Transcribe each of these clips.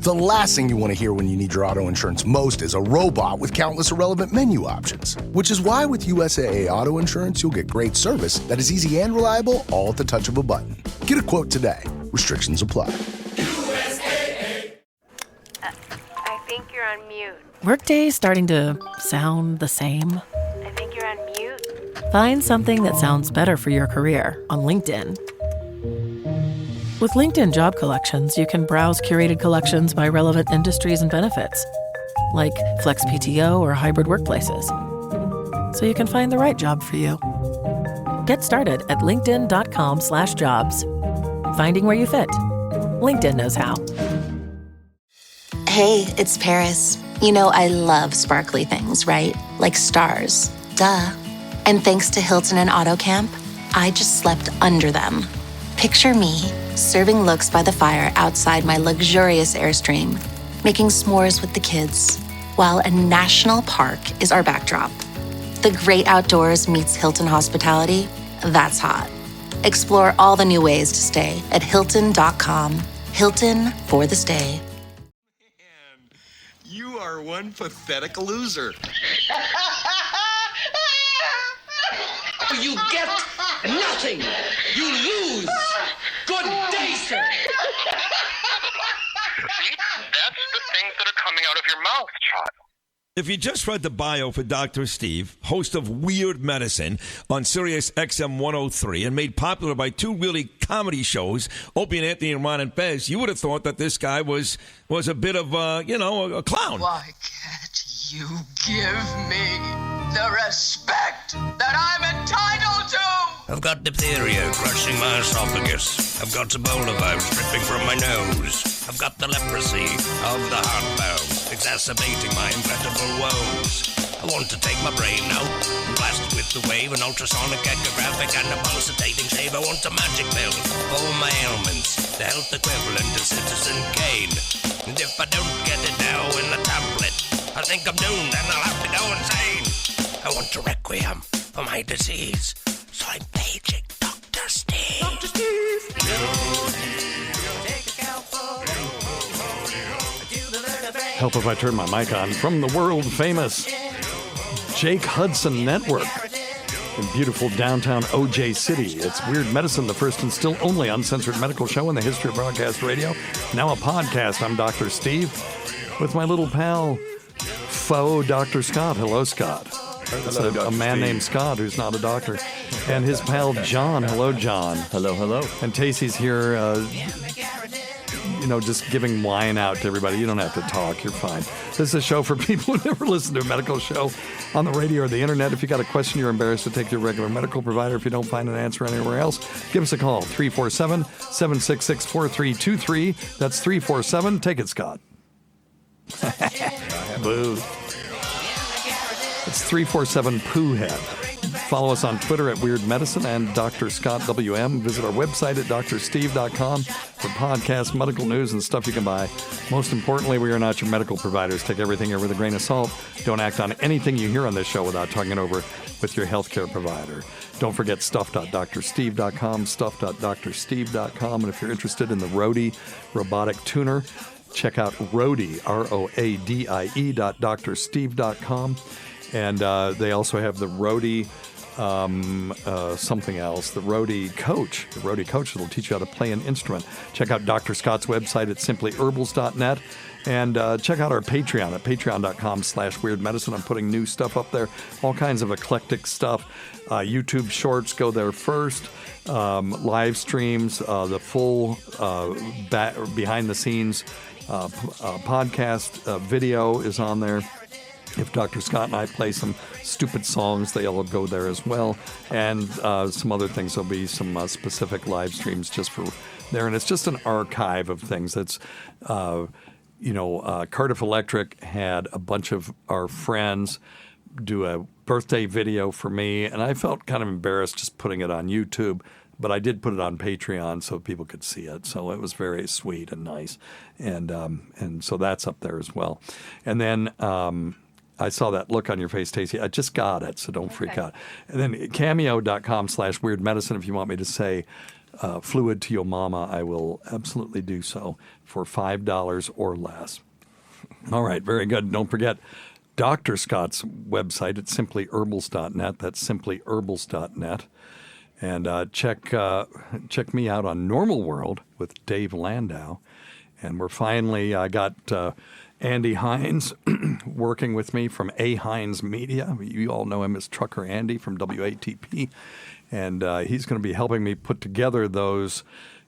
The last thing you want to hear when you need your auto insurance most is a robot with countless irrelevant menu options. Which is why with USAA Auto Insurance, you'll get great service that is easy and reliable, all at the touch of a button. Get a quote today. Restrictions apply. USAA. I think you're on mute. Workday starting to sound the same? I think you're on mute. Find something that sounds better for your career on LinkedIn. With LinkedIn Job Collections, you can browse curated collections by relevant industries and benefits, like flex PTO or hybrid workplaces, so you can find the right job for you. Get started at linkedin.com/jobs. Finding where you fit. LinkedIn knows how. Hey, it's Paris. You know I love sparkly things, right? Like stars. Duh. And thanks to Hilton and AutoCamp, I just slept under them. Picture me, serving looks by the fire outside my luxurious Airstream, making s'mores with the kids, while a national park is our backdrop. The great outdoors meets Hilton hospitality. That's hot. Explore all the new ways to stay at Hilton.com. Hilton for the stay. Man, you are one pathetic loser. You get nothing. You lose. Good day, sir. See, that's the things that are coming out of your mouth, child. If you just read the bio for Dr. Steve, host of Weird Medicine on Sirius XM 103 and made popular by two really comedy shows, Opie and Anthony and Ron and Fez, you would have thought that this guy was a bit of, a clown. Why can't you give me the respect that I'm entitled to? I've got diphtheria crushing my esophagus. I've got Ebola vibes dripping from my nose. I've got the leprosy of the heart valve, exacerbating my incredible woes. I want to take my brain out and blast it with the wave, an ultrasonic, echographic, and a pulsating shave. I want a magic pill for all my ailments, the health equivalent of Citizen Kane. And if I don't get it now in the tablet, I think I'm doomed and I'll have to go insane. I want a requiem for my disease, so I'm paging Dr. Steve. Dr. Steve! Help if I turn my mic on. From the world-famous Jake Hudson Network in beautiful downtown OJ City. It's Weird Medicine, the first and still only uncensored medical show in the history of broadcast radio. Now a podcast. I'm Dr. Steve with my little pal, faux Dr. Scott. Hello, Scott. It's a man named Scott who's not a doctor. And his pal, John. Hello, John. Hello, hello. And Tacey's here, just giving wine out to everybody. You don't have to talk. You're fine. This is a show for people who never listen to a medical show on the radio or the internet. If you got a question you're embarrassed to take to your regular medical provider, if you don't find an answer anywhere else, give us a call. 347-766-4323. That's 347. Take it, Scott. Boo. It's 347 Pooh Head. Follow us on Twitter at Weird Medicine and Dr. Scott WM. Visit our website at drsteve.com for podcasts, medical news, and stuff you can buy. Most importantly, we are not your medical providers. Take everything here with a grain of salt. Don't act on anything you hear on this show without talking it over with your healthcare provider. Don't forget stuff.drsteve.com, stuff.drsteve.com. And if you're interested in the Roadie robotic tuner, check out Roadie, ROADIE.drsteve.com. And they also have the Roadie, something else, the Roadie Coach. The Roadie Coach that will teach you how to play an instrument. Check out Dr. Scott's website at simplyherbals.net. And check out our Patreon at patreon.com/weirdmedicine. I'm putting new stuff up there, all kinds of eclectic stuff. YouTube shorts go there first. Live streams, the full behind-the-scenes podcast video is on there. If Dr. Scott and I play some stupid songs, they'll go there as well. And some other things. There'll be some specific live streams just for there. And it's just an archive of things. That's, Cardiff Electric had a bunch of our friends do a birthday video for me. And I felt kind of embarrassed just putting it on YouTube. But I did put it on Patreon so people could see it. So it was very sweet and nice. And so that's up there as well. And then I saw that look on your face, Stacey. I just got it, so don't freak out. And then cameo.com/weirdmedicine if you want me to say fluid to your mama, I will absolutely do so for $5 or less. All right, very good. Don't forget Dr. Scott's website. It's simplyherbals.net. That's simplyherbals.net. And check me out on Normal World with Dave Landau. And we're finally, I got Andy Hines working with me from A. Hines Media. You all know him as Trucker Andy from WATP. And he's going to be helping me put together those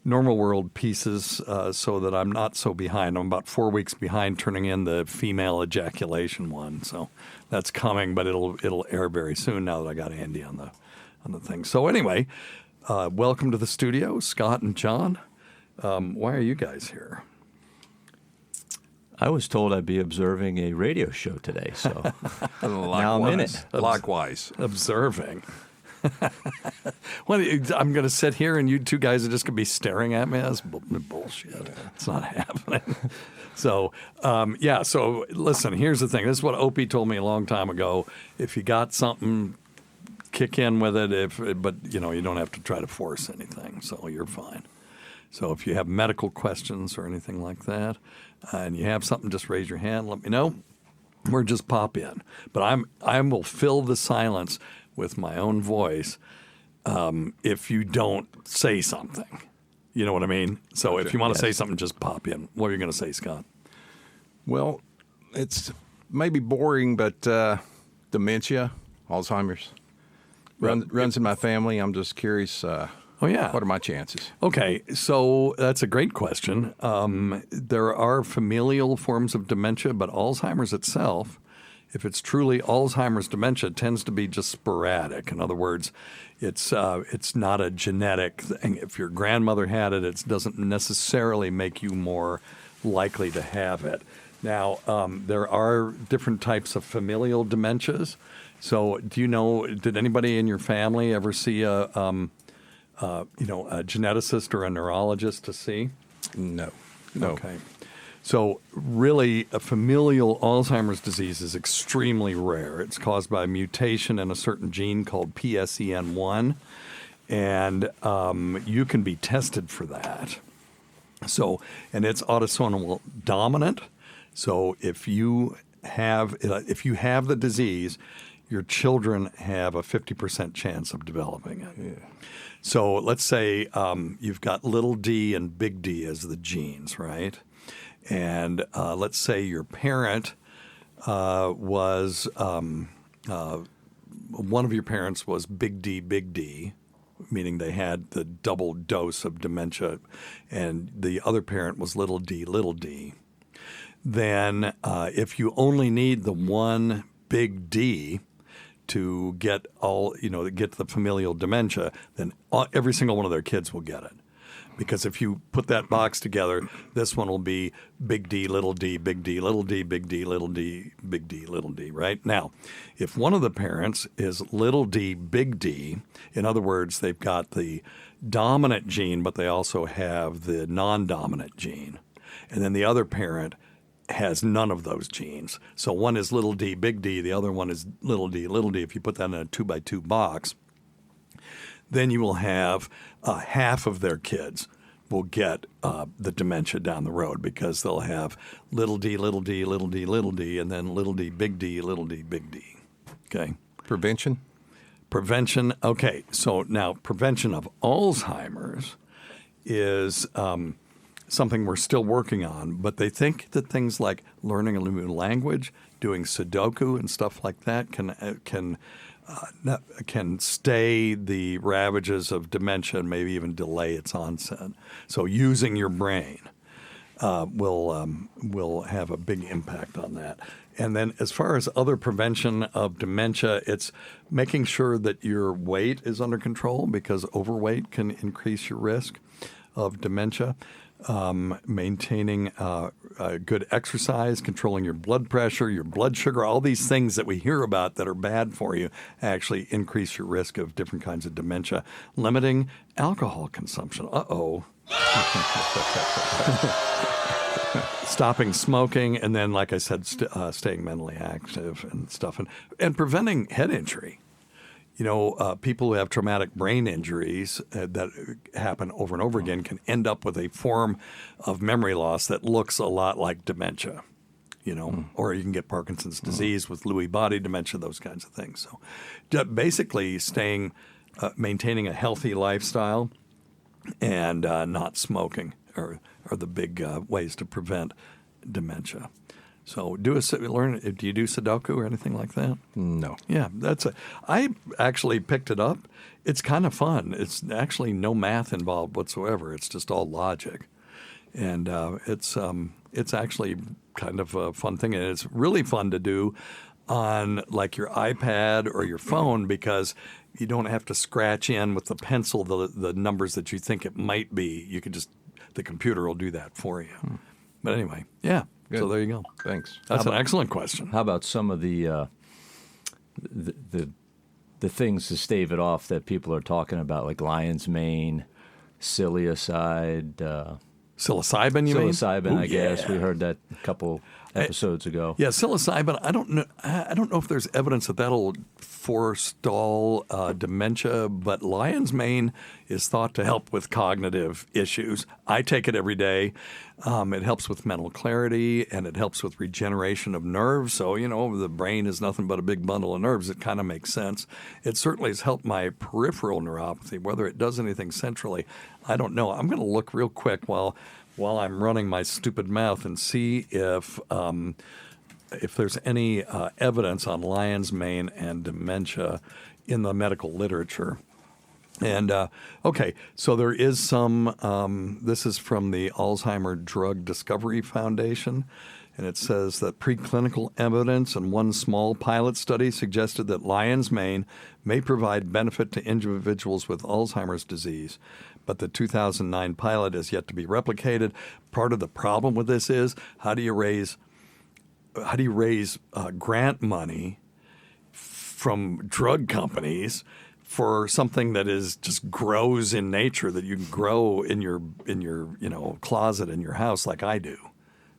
Normal World pieces so that I'm not so behind. I'm about 4 weeks behind turning in the female ejaculation one. So that's coming, but it'll air very soon now that I got Andy on the thing. So anyway, welcome to the studio, Scott and John. Why are you guys here? I was told I'd be observing a radio show today, so now I'm in it. Likewise. Observing. Well, I'm going to sit here and you two guys are just going to be staring at me. That's bullshit. It's not happening. So, so listen, here's the thing. This is what Opie told me a long time ago. If you got something, kick in with it, but you don't have to try to force anything, so you're fine. So if you have medical questions or anything like that, and you have something, just raise your hand, let me know. Or just pop in. But I will fill the silence with my own voice if you don't say something. You know what I mean? So if you want to say something, just pop in. What are you going to say, Scott? Well, it's maybe boring, but dementia, Alzheimer's, runs in my family. I'm just curious. What are my chances? Okay, so that's a great question. There are familial forms of dementia, but Alzheimer's itself, if it's truly Alzheimer's dementia, tends to be just sporadic. In other words, it's not a genetic thing. If your grandmother had it, it doesn't necessarily make you more likely to have it. Now, there are different types of familial dementias. So did anybody in your family ever see a geneticist or a neurologist to see? No. Okay. So really, a familial Alzheimer's disease is extremely rare. It's caused by a mutation in a certain gene called PSEN1, and you can be tested for that. So, and it's autosomal dominant. So if you have the disease, your children have a 50% chance of developing it. Yeah. So let's say you've got little d and big D as the genes, right? And let's say your parent was one of your parents was big D, meaning they had the double dose of dementia, and the other parent was little d. Then if you only need the one big D to get get the familial dementia, then every single one of their kids will get it. Because if you put that box together, this one will be big D, little d, big D, little d, big D, little d, big D, little d, right? Now, if one of the parents is little d, big D, in other words, they've got the dominant gene, but they also have the non-dominant gene. And then the other parent has none of those genes. So one is little d, big D, the other one is little d. If you put that in a 2x2 box, then you will have half of their kids will get the dementia down the road because they'll have little d, and then little d, big D. Okay? Prevention? Okay. So now prevention of Alzheimer's is something we're still working on, but they think that things like learning a new language, doing Sudoku and stuff like that can stay the ravages of dementia and maybe even delay its onset. So using your brain will have a big impact on that. And then as far as other prevention of dementia, it's making sure that your weight is under control because overweight can increase your risk of dementia. Maintaining good exercise, controlling your blood pressure, your blood sugar, all these things that we hear about that are bad for you actually increase your risk of different kinds of dementia. Limiting alcohol consumption. Stopping smoking, and then, like I said, staying mentally active and stuff, and preventing head injury. people who have traumatic brain injuries that happen over and over again can end up with a form of memory loss that looks a lot like dementia, or you can get Parkinson's disease with Lewy body dementia, those kinds of things. So basically maintaining a healthy lifestyle and not smoking are the big ways to prevent dementia. So do you do Sudoku or anything like that? No. Yeah, I actually picked it up. It's kind of fun. It's actually no math involved whatsoever. It's just all logic, and it's actually kind of a fun thing, and it's really fun to do on like your iPad or your phone because you don't have to scratch in with the pencil the numbers that you think it might be. You can the computer will do that for you. But anyway, yeah. Good. So there you go. Thanks. That's an excellent question. How about some of the things to stave it off that people are talking about, like lion's mane, psilocybin, Psilocybin, you mean? Psilocybin, I guess. We heard that a couple episodes ago. Yeah, psilocybin. I don't know if there's evidence that that'll forestall dementia, but lion's mane is thought to help with cognitive issues. I take it every day. It helps with mental clarity and it helps with regeneration of nerves. So, the brain is nothing but a big bundle of nerves. It kind of makes sense. It certainly has helped my peripheral neuropathy. Whether it does anything centrally, I don't know. I'm going to look real quick while I'm running my stupid mouth and see if there's any evidence on lion's mane and dementia in the medical literature. And, okay, so there is some, this is from the Alzheimer Drug Discovery Foundation, and it says that preclinical evidence and one small pilot study suggested that lion's mane may provide benefit to individuals with Alzheimer's disease. But the 2009 pilot is yet to be replicated. Part of the problem with this is how do you raise grant money from drug companies for something that is just grows in nature, that you can grow in your closet in your house like I do?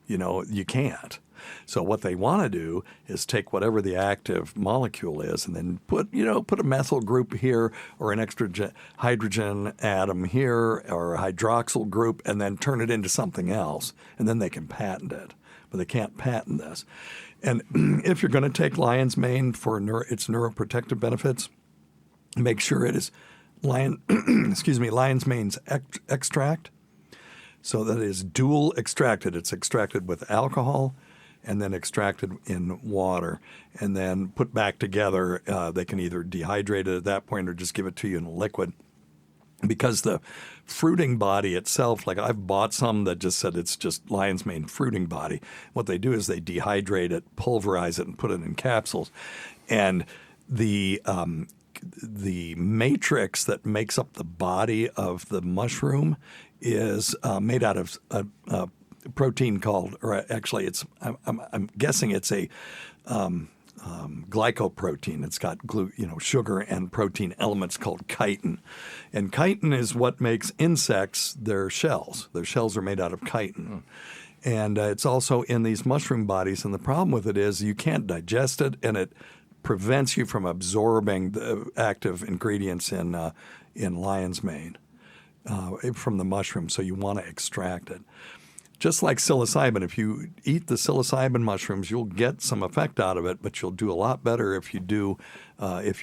You can't. So what they want to do is take whatever the active molecule is and then put a methyl group here or an extra hydrogen atom here or a hydroxyl group and then turn it into something else. And then they can patent it. But they can't patent this. And if you're going to take lion's mane for its neuroprotective benefits, make sure it is lion's mane's extract. So that is dual extracted. It's extracted with alcohol and then extracted in water and then put back together. They can either dehydrate it at that point or just give it to you in a liquid. Because the fruiting body itself, like I've bought some that just said it's just lion's mane fruiting body. What they do is they dehydrate it, pulverize it, and put it in capsules. And the matrix that makes up the body of the mushroom is made out of a protein called, or actually I'm guessing it's a glycoprotein. It's got sugar and protein elements called chitin. And chitin is what makes insects their shells. Their shells are made out of chitin. And it's also in these mushroom bodies. And the problem with it is you can't digest it, and it prevents you from absorbing the active ingredients in lion's mane from the mushroom. So you want to extract it. Just like psilocybin, if you eat the psilocybin mushrooms, you'll get some effect out of it, but you'll do a lot better if you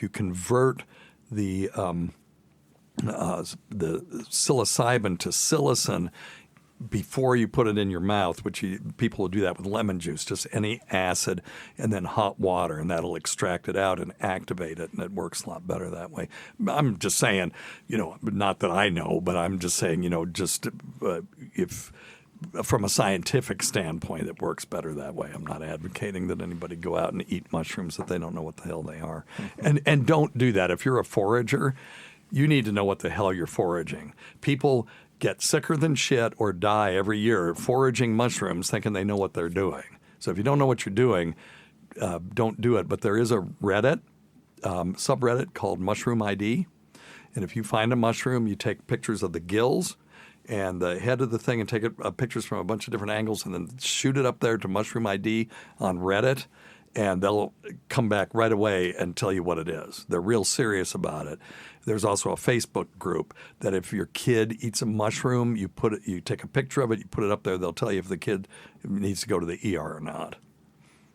convert the psilocybin to psilocin before you put it in your mouth, which people will do that with lemon juice, just any acid, and then hot water, and that'll extract it out and activate it, and it works a lot better that way. I'm just saying, not that I know, but I'm just saying, if from a scientific standpoint, it works better that way. I'm not advocating that anybody go out and eat mushrooms that they don't know what the hell they are. And don't do that. If you're a forager, you need to know what the hell you're foraging. People get sicker than shit or die every year foraging mushrooms thinking they know what they're doing. So if you don't know what you're doing, don't do it. But there is a Reddit subreddit called Mushroom ID. And if you find a mushroom, you take pictures of the gills and the head of the thing and take pictures from a bunch of different angles and then shoot it up there to Mushroom ID on Reddit. and they'll come back right away and tell you what it is. They're real serious about it. There's also a Facebook group that if your kid eats a mushroom, you take a picture of it, you put it up there. They'll tell you if the kid needs to go to the ER or not.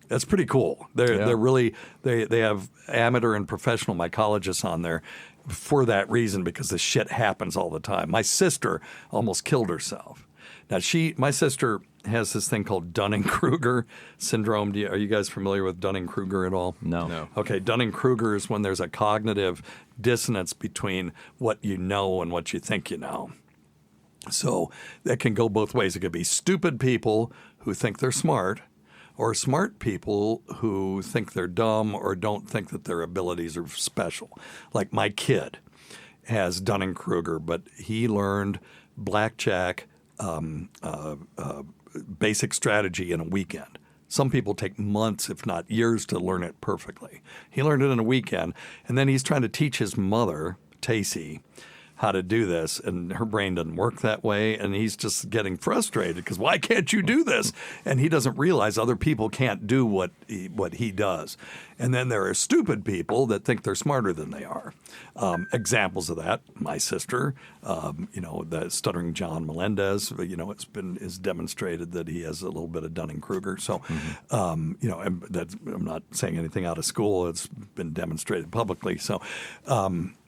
That's pretty cool. They're really they have amateur and professional mycologists on there for that reason, because this shit happens all the time. My sister almost killed herself. Now my sister has this thing called Dunning-Kruger syndrome. Are you guys familiar with Dunning-Kruger at all? No. Okay, Dunning-Kruger is when there's a cognitive dissonance between what you know and what you think you know. So that can go both ways. It could be stupid people who think they're smart, or smart people who think they're dumb or don't think that their abilities are special. Like my kid has Dunning-Kruger, but he learned blackjack basic strategy in a weekend. Some people take months, if not years, to learn it perfectly. He learned it in a weekend, and then he's trying to teach his mother, Tacey, how to do this, and her brain doesn't work that way, and he's just getting frustrated because why can't you do this? And he doesn't realize other people can't do what he does. And then there are stupid people that think they're smarter than they are. Examples of that: my sister, the stuttering John Melendez. It's demonstrated that he has a little bit of Dunning-Kruger. So, and I'm not saying anything out of school. It's been demonstrated publicly. So.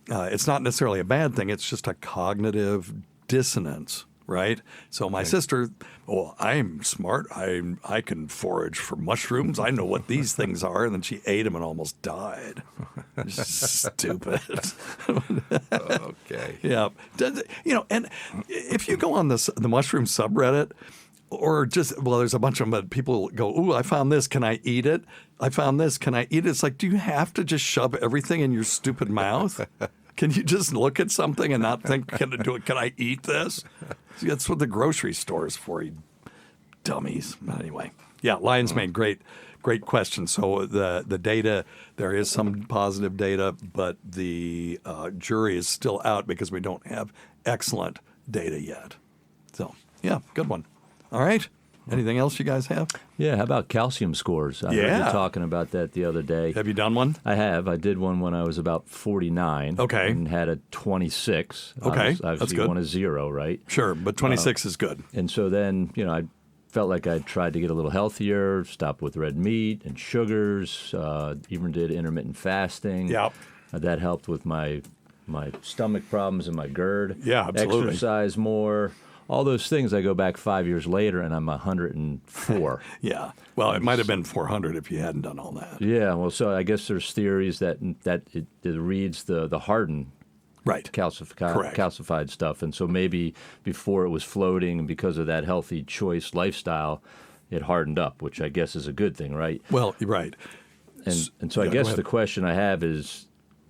It's not necessarily a bad thing. It's just a cognitive dissonance, right? So my sister, I'm smart. I can forage for mushrooms. I know what these things are. And then she ate them and almost died. Stupid. Okay. Yeah. And if you go on the mushroom subreddit, or there's a bunch of them, but people go, ooh, I found this. Can I eat it? I found this. Can I eat it? It's like, do you have to just shove everything in your stupid mouth? Can you just look at something and not think, can I eat this? See, that's what the grocery store is for, you dummies. But anyway, yeah, Lion's Mane, great question. So the data, there is some positive data, but the jury is still out because we don't have excellent data yet. So, yeah, good one. All right. Anything else you guys have? Yeah. How about calcium scores? I heard you talking about that the other day. Have you done one? I have. I did one when I was about 49. Okay. And had a 26. Okay. Obviously, that's good. One is 0, right? Sure, but 26 is good. And so then, I felt like I tried to get a little healthier, stopped with red meat and sugars, even did intermittent fasting. Yep. That helped with my stomach problems and my GERD. Yeah, absolutely. Exercise more. All those things, I go back 5 years later, and I'm 104. Yeah. Well, it might have been 400 if you hadn't done all that. Yeah. Well, so I guess there's theories that it reads the hardened, right, calcified stuff, and so maybe before it was floating, and because of that healthy choice lifestyle, it hardened up, which I guess is a good thing, right? Well, right. And so I guess the question I have is,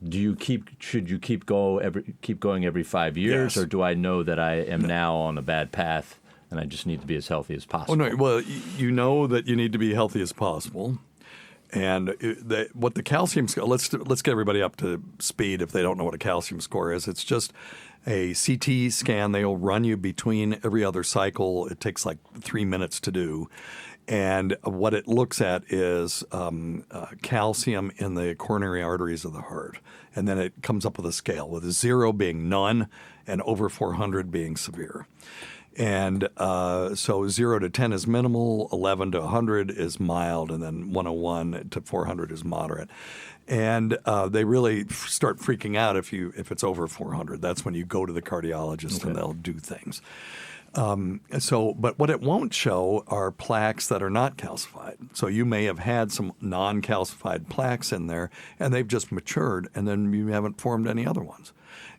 should you keep going every 5 years, or do I know that I am now on a bad path and I just need to be as healthy as possible? Oh, no. Well, you know that you need to be healthy as possible, and what the calcium score. Let's get everybody up to speed if they don't know what a calcium score is. It's just a CT scan. They'll run you between every other cycle. It takes like 3 minutes to do. And what it looks at is calcium in the coronary arteries of the heart. And then it comes up with a scale, with 0 being none and over 400 being severe. And so 0 to 10 is minimal, 11 to 100 is mild, and then 101 to 400 is moderate. And they really start freaking out if it's over 400. That's when you go to the cardiologist and they'll do things. But what it won't show are plaques that are not calcified. So you may have had some non-calcified plaques in there, and they've just matured, and then you haven't formed any other ones.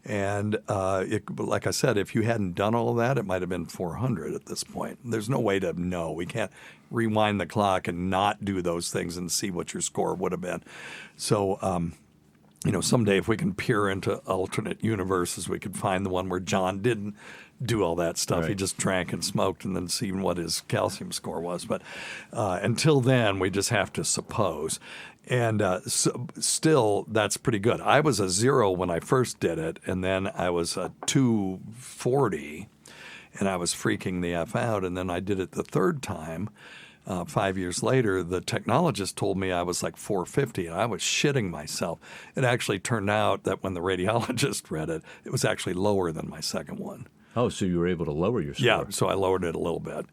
And like I said, if you hadn't done all of that, it might have been 400 at this point. There's no way to know. We can't rewind the clock and not do those things and see what your score would have been. So, someday if we can peer into alternate universes, we could find the one where John didn't do all that stuff. Right. He just drank and smoked and then see what his calcium score was. But until then, we just have to suppose. And still, that's pretty good. I was a 0 when I first did it, and then I was a 240, and I was freaking the F out. And then I did it the third time, 5 years later, the technologist told me I was like 450, and I was shitting myself. It actually turned out that when the radiologist read it, it was actually lower than my second one. Oh, so you were able to lower your score? Yeah, so I lowered it a little bit.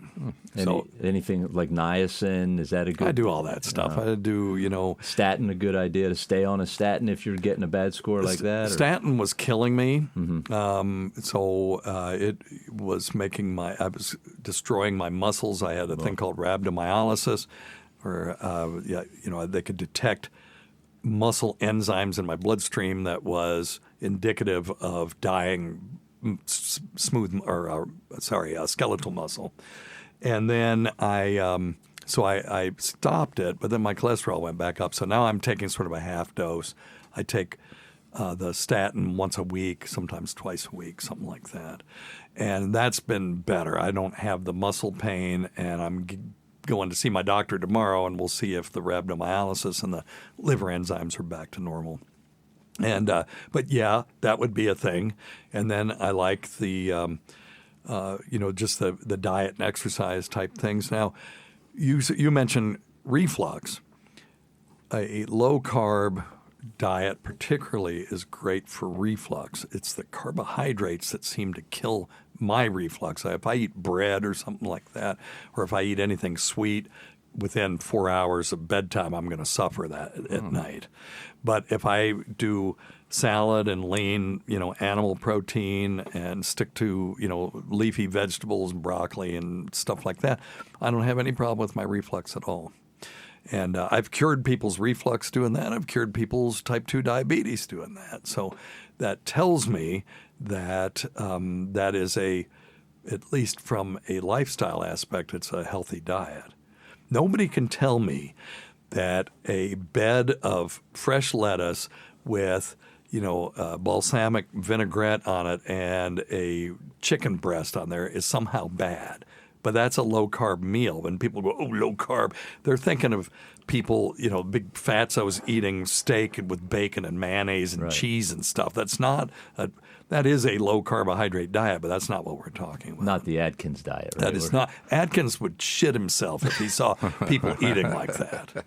Anything like niacin, is that a good? I do all that stuff. I do, Statin, a good idea to stay on a statin if you're getting a bad score like that? Statin was killing me. So it was I was destroying my muscles. I had a thing called rhabdomyolysis, where, they could detect muscle enzymes in my bloodstream that was indicative of dying skeletal muscle. And then I stopped it, but then my cholesterol went back up. So now I'm taking sort of a half dose. I take the statin once a week, sometimes twice a week, something like that. And that's been better. I don't have the muscle pain, and I'm going to see my doctor tomorrow, and we'll see if the rhabdomyolysis and the liver enzymes are back to normal. And but yeah, that would be a thing. And then I like the just the diet and exercise type things. Now, you mentioned reflux. A low carb diet particularly is great for reflux. It's the carbohydrates that seem to kill my reflux. If I eat bread or something like that, or if I eat anything sweet, within 4 hours of bedtime, I'm going to suffer that at night. But if I do salad and lean, animal protein and stick to, leafy vegetables and broccoli and stuff like that, I don't have any problem with my reflux at all. And I've cured people's reflux doing that. I've cured people's type 2 diabetes doing that. So that tells me that that is at least from a lifestyle aspect, it's a healthy diet. Nobody can tell me that a bed of fresh lettuce with, balsamic vinaigrette on it and a chicken breast on there is somehow bad. But that's a low-carb meal. When people go, oh, low-carb, they're thinking of people, big fatzos eating steak with bacon and mayonnaise and cheese and stuff. That is a low-carbohydrate diet, but that's not what we're talking about. Not the Atkins diet, right? That is not. Atkins would shit himself if he saw people eating like that,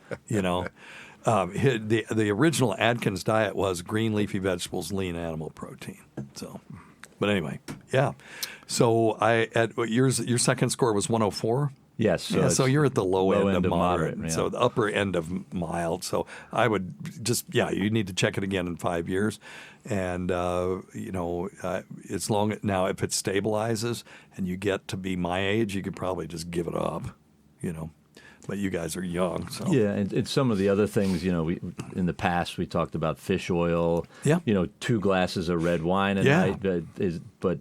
The original Atkins diet was green leafy vegetables, lean animal protein. So, but anyway, yeah. So your second score was 104? Yes. So you're at the low end of moderate. Yeah. So the upper end of mild. So I would you need to check it again in 5 years. And, as long now, if it stabilizes and you get to be my age, you could probably just give it up, But you guys are young, so yeah. And some of the other things, we in the past we talked about fish oil. Yeah. 2 glasses of red wine a night. But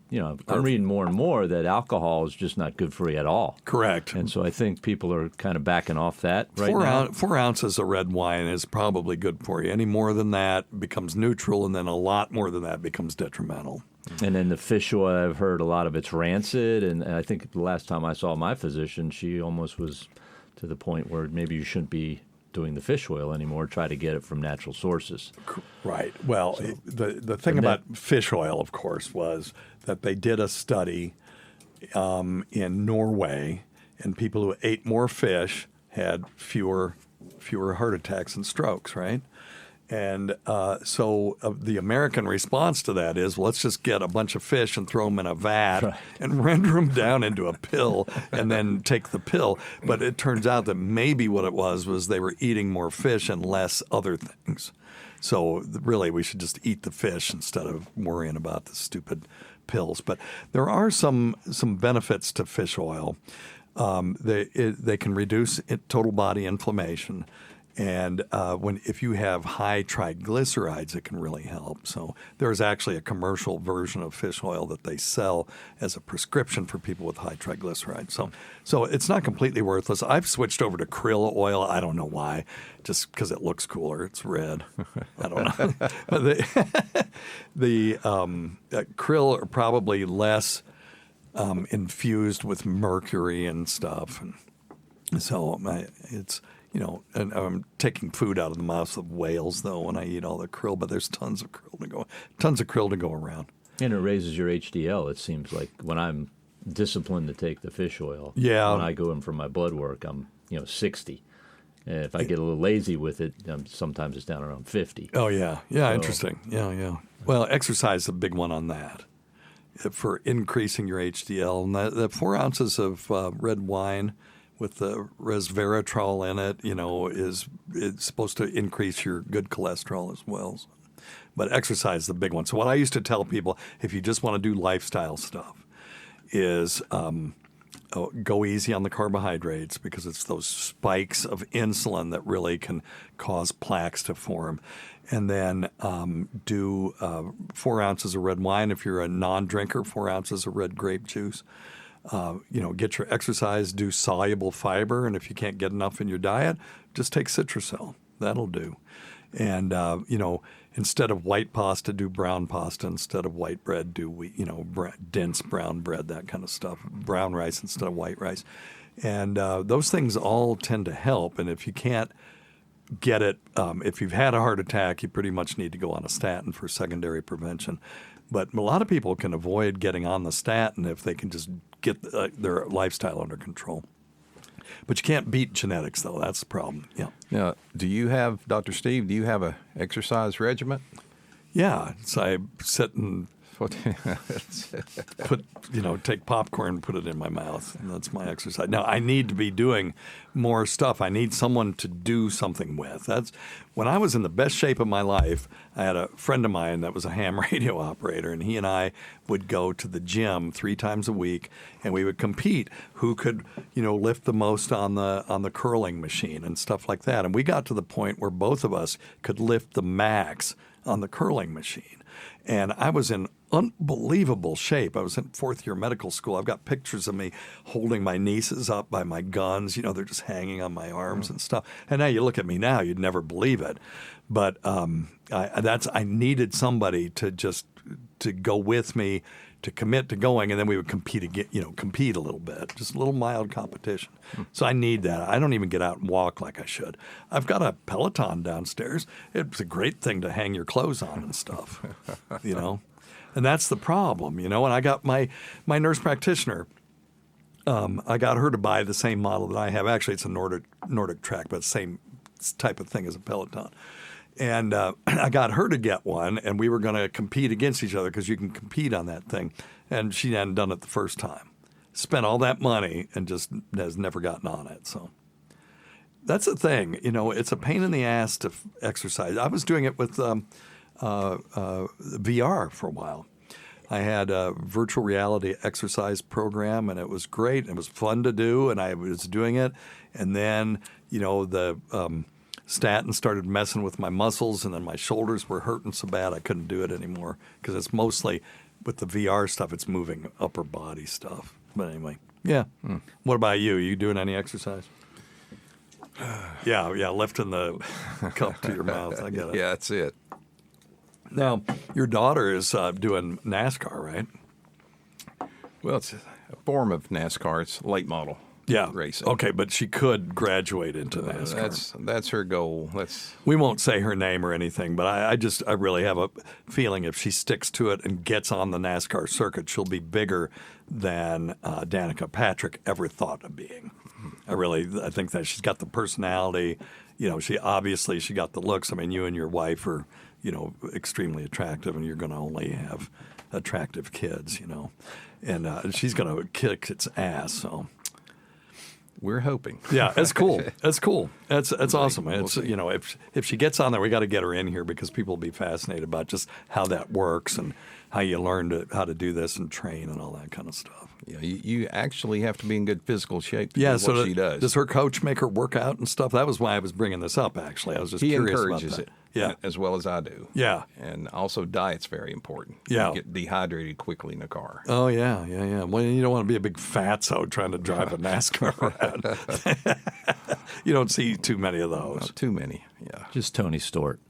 I'm reading more and more that alcohol is just not good for you at all. Correct. And so I think people are kind of backing off that right now. 4 ounces of red wine is probably good for you. Any more than that becomes neutral, and then a lot more than that becomes detrimental. And then the fish oil, I've heard a lot of it's rancid. And I think the last time I saw my physician, she almost was to the point where maybe you shouldn't be doing the fish oil anymore. Try to get it from natural sources. Right. Well, the thing about fish oil, of course, was that they did a study in Norway, and people who ate more fish had fewer heart attacks and strokes, right? And so the American response to that is, well, let's just get a bunch of fish and throw them in a vat and render them down into a pill and then take the pill. But it turns out that maybe what it was they were eating more fish and less other things. So really, we should just eat the fish instead of worrying about the stupid pills. But there are some benefits to fish oil. They can reduce total body inflammation. And if you have high triglycerides, it can really help. So there's actually a commercial version of fish oil that they sell as a prescription for people with high triglycerides. So it's not completely worthless. I've switched over to krill oil. I don't know why, just because it looks cooler. It's red. I don't know. the krill are probably less infused with mercury and stuff, and so it's. And I'm taking food out of the mouths of whales, though, when I eat all the krill. But there's tons of krill to go around. And it raises your HDL. It seems like when I'm disciplined to take the fish oil. Yeah. When I go in for my blood work, I'm 60. If I get a little lazy with it, sometimes it's down around 50. Oh, yeah. Yeah, so, interesting. Yeah. Well, exercise is a big one on that for increasing your HDL. And the 4 ounces of red wine with the resveratrol in it, it's supposed to increase your good cholesterol as well. But exercise is the big one. So what I used to tell people, if you just want to do lifestyle stuff, is go easy on the carbohydrates, because it's those spikes of insulin that really can cause plaques to form. And then do 4 ounces of red wine if you're a non-drinker, 4 ounces of red grape juice. Get your exercise, do soluble fiber, and if you can't get enough in your diet, just take Citracel. That'll do. And, instead of white pasta, do brown pasta. Instead of white bread, do dense brown bread, that kind of stuff. Brown rice instead of white rice. And those things all tend to help. And if you can't get it, if you've had a heart attack, you pretty much need to go on a statin for secondary prevention. But a lot of people can avoid getting on the statin if they can just get their lifestyle under control. But you can't beat genetics, though. That's the problem. Yeah. Now, Dr. Steve, do you have an exercise regimen? Yeah. So I sit and take popcorn and put it in my mouth. And that's my exercise. Now, I need to be doing more stuff. I need someone to do something with. That's when I was in the best shape of my life. I had a friend of mine that was a ham radio operator, and he and I would go to the gym 3 times a week, and we would compete who could, lift the most on the curling machine and stuff like that. And we got to the point where both of us could lift the max on the curling machine. And I was in unbelievable shape. I was in 4th year medical school. I've got pictures of me holding my nieces up by my guns. They're just hanging on my arms and stuff. And now you look at me now, you'd never believe it. But I needed somebody to go with me, to commit to going, and then we would compete a little bit, just a little mild competition. So I need that. I don't even get out and walk like I should. I've got a Peloton downstairs. It's a great thing to hang your clothes on and stuff, And that's the problem, And I got my nurse practitioner. I got her to buy the same model that I have. Actually, it's a Nordic track, but same type of thing as a Peloton. And I got her to get one, and we were going to compete against each other because you can compete on that thing. And she hadn't done it the first time. Spent all that money and just has never gotten on it. So that's the thing. It's a pain in the ass to exercise. I was doing it with VR for a while. I had a virtual reality exercise program, and it was great. It was fun to do, and I was doing it. And then, the statin started messing with my muscles, and then my shoulders were hurting so bad I couldn't do it anymore, because it's mostly with the VR stuff, it's moving upper body stuff. But anyway, yeah. What about you? Are you doing any exercise? Yeah, lifting the cup to your mouth. I get it. Yeah, that's it. Now, your daughter is doing NASCAR, right? Well, it's a form of NASCAR. It's late model. Yeah, racing. Okay, but she could graduate into NASCAR. That's her goal. We won't say her name or anything, but I really have a feeling if she sticks to it and gets on the NASCAR circuit, she'll be bigger than Danica Patrick ever thought of being. I think that she's got the personality. She got the looks. I mean, you and your wife are extremely attractive, and you're going to only have attractive kids. And she's going to kick its ass. So. We're hoping. Yeah, that's cool. That's cool. That's awesome. It's if she gets on there, we got to get her in here because people will be fascinated about just how that works and how you learn how to do this and train and all that kind of stuff. Yeah, you actually have to be in good physical shape to do what she does. Does her coach make her work out and stuff? That was why I was bringing this up, actually. I was just curious about that. He encourages it. Yeah. As well as I do. Yeah. And also diet's very important. Yeah. You get dehydrated quickly in a car. Oh, yeah. Well, you don't want to be a big fatso trying to drive a NASCAR around. You don't see too many of those. Not too many, yeah. Just Tony Stewart.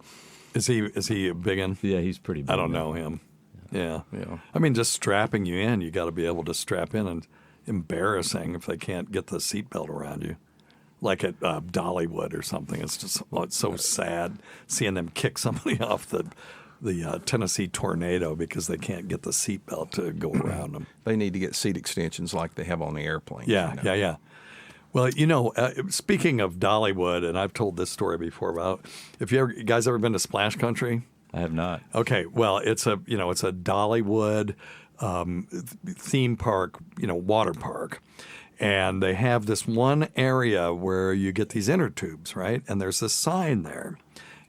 Is he a big one? Yeah, he's pretty big. I don't know him. Yeah. I mean, just strapping you in, you got to be able to strap in, and embarrassing if they can't get the seatbelt around you. Like at Dollywood or something. It's so sad seeing them kick somebody off the Tennessee Tornado because they can't get the seatbelt to go around them. They need to get seat extensions like they have on the airplane. Yeah. Well, speaking of Dollywood, and I've told this story before about, you guys ever been to Splash Country? I have not. Okay, well, it's a Dollywood theme park, water park. And they have this one area where you get these inner tubes, right? And there's a sign there.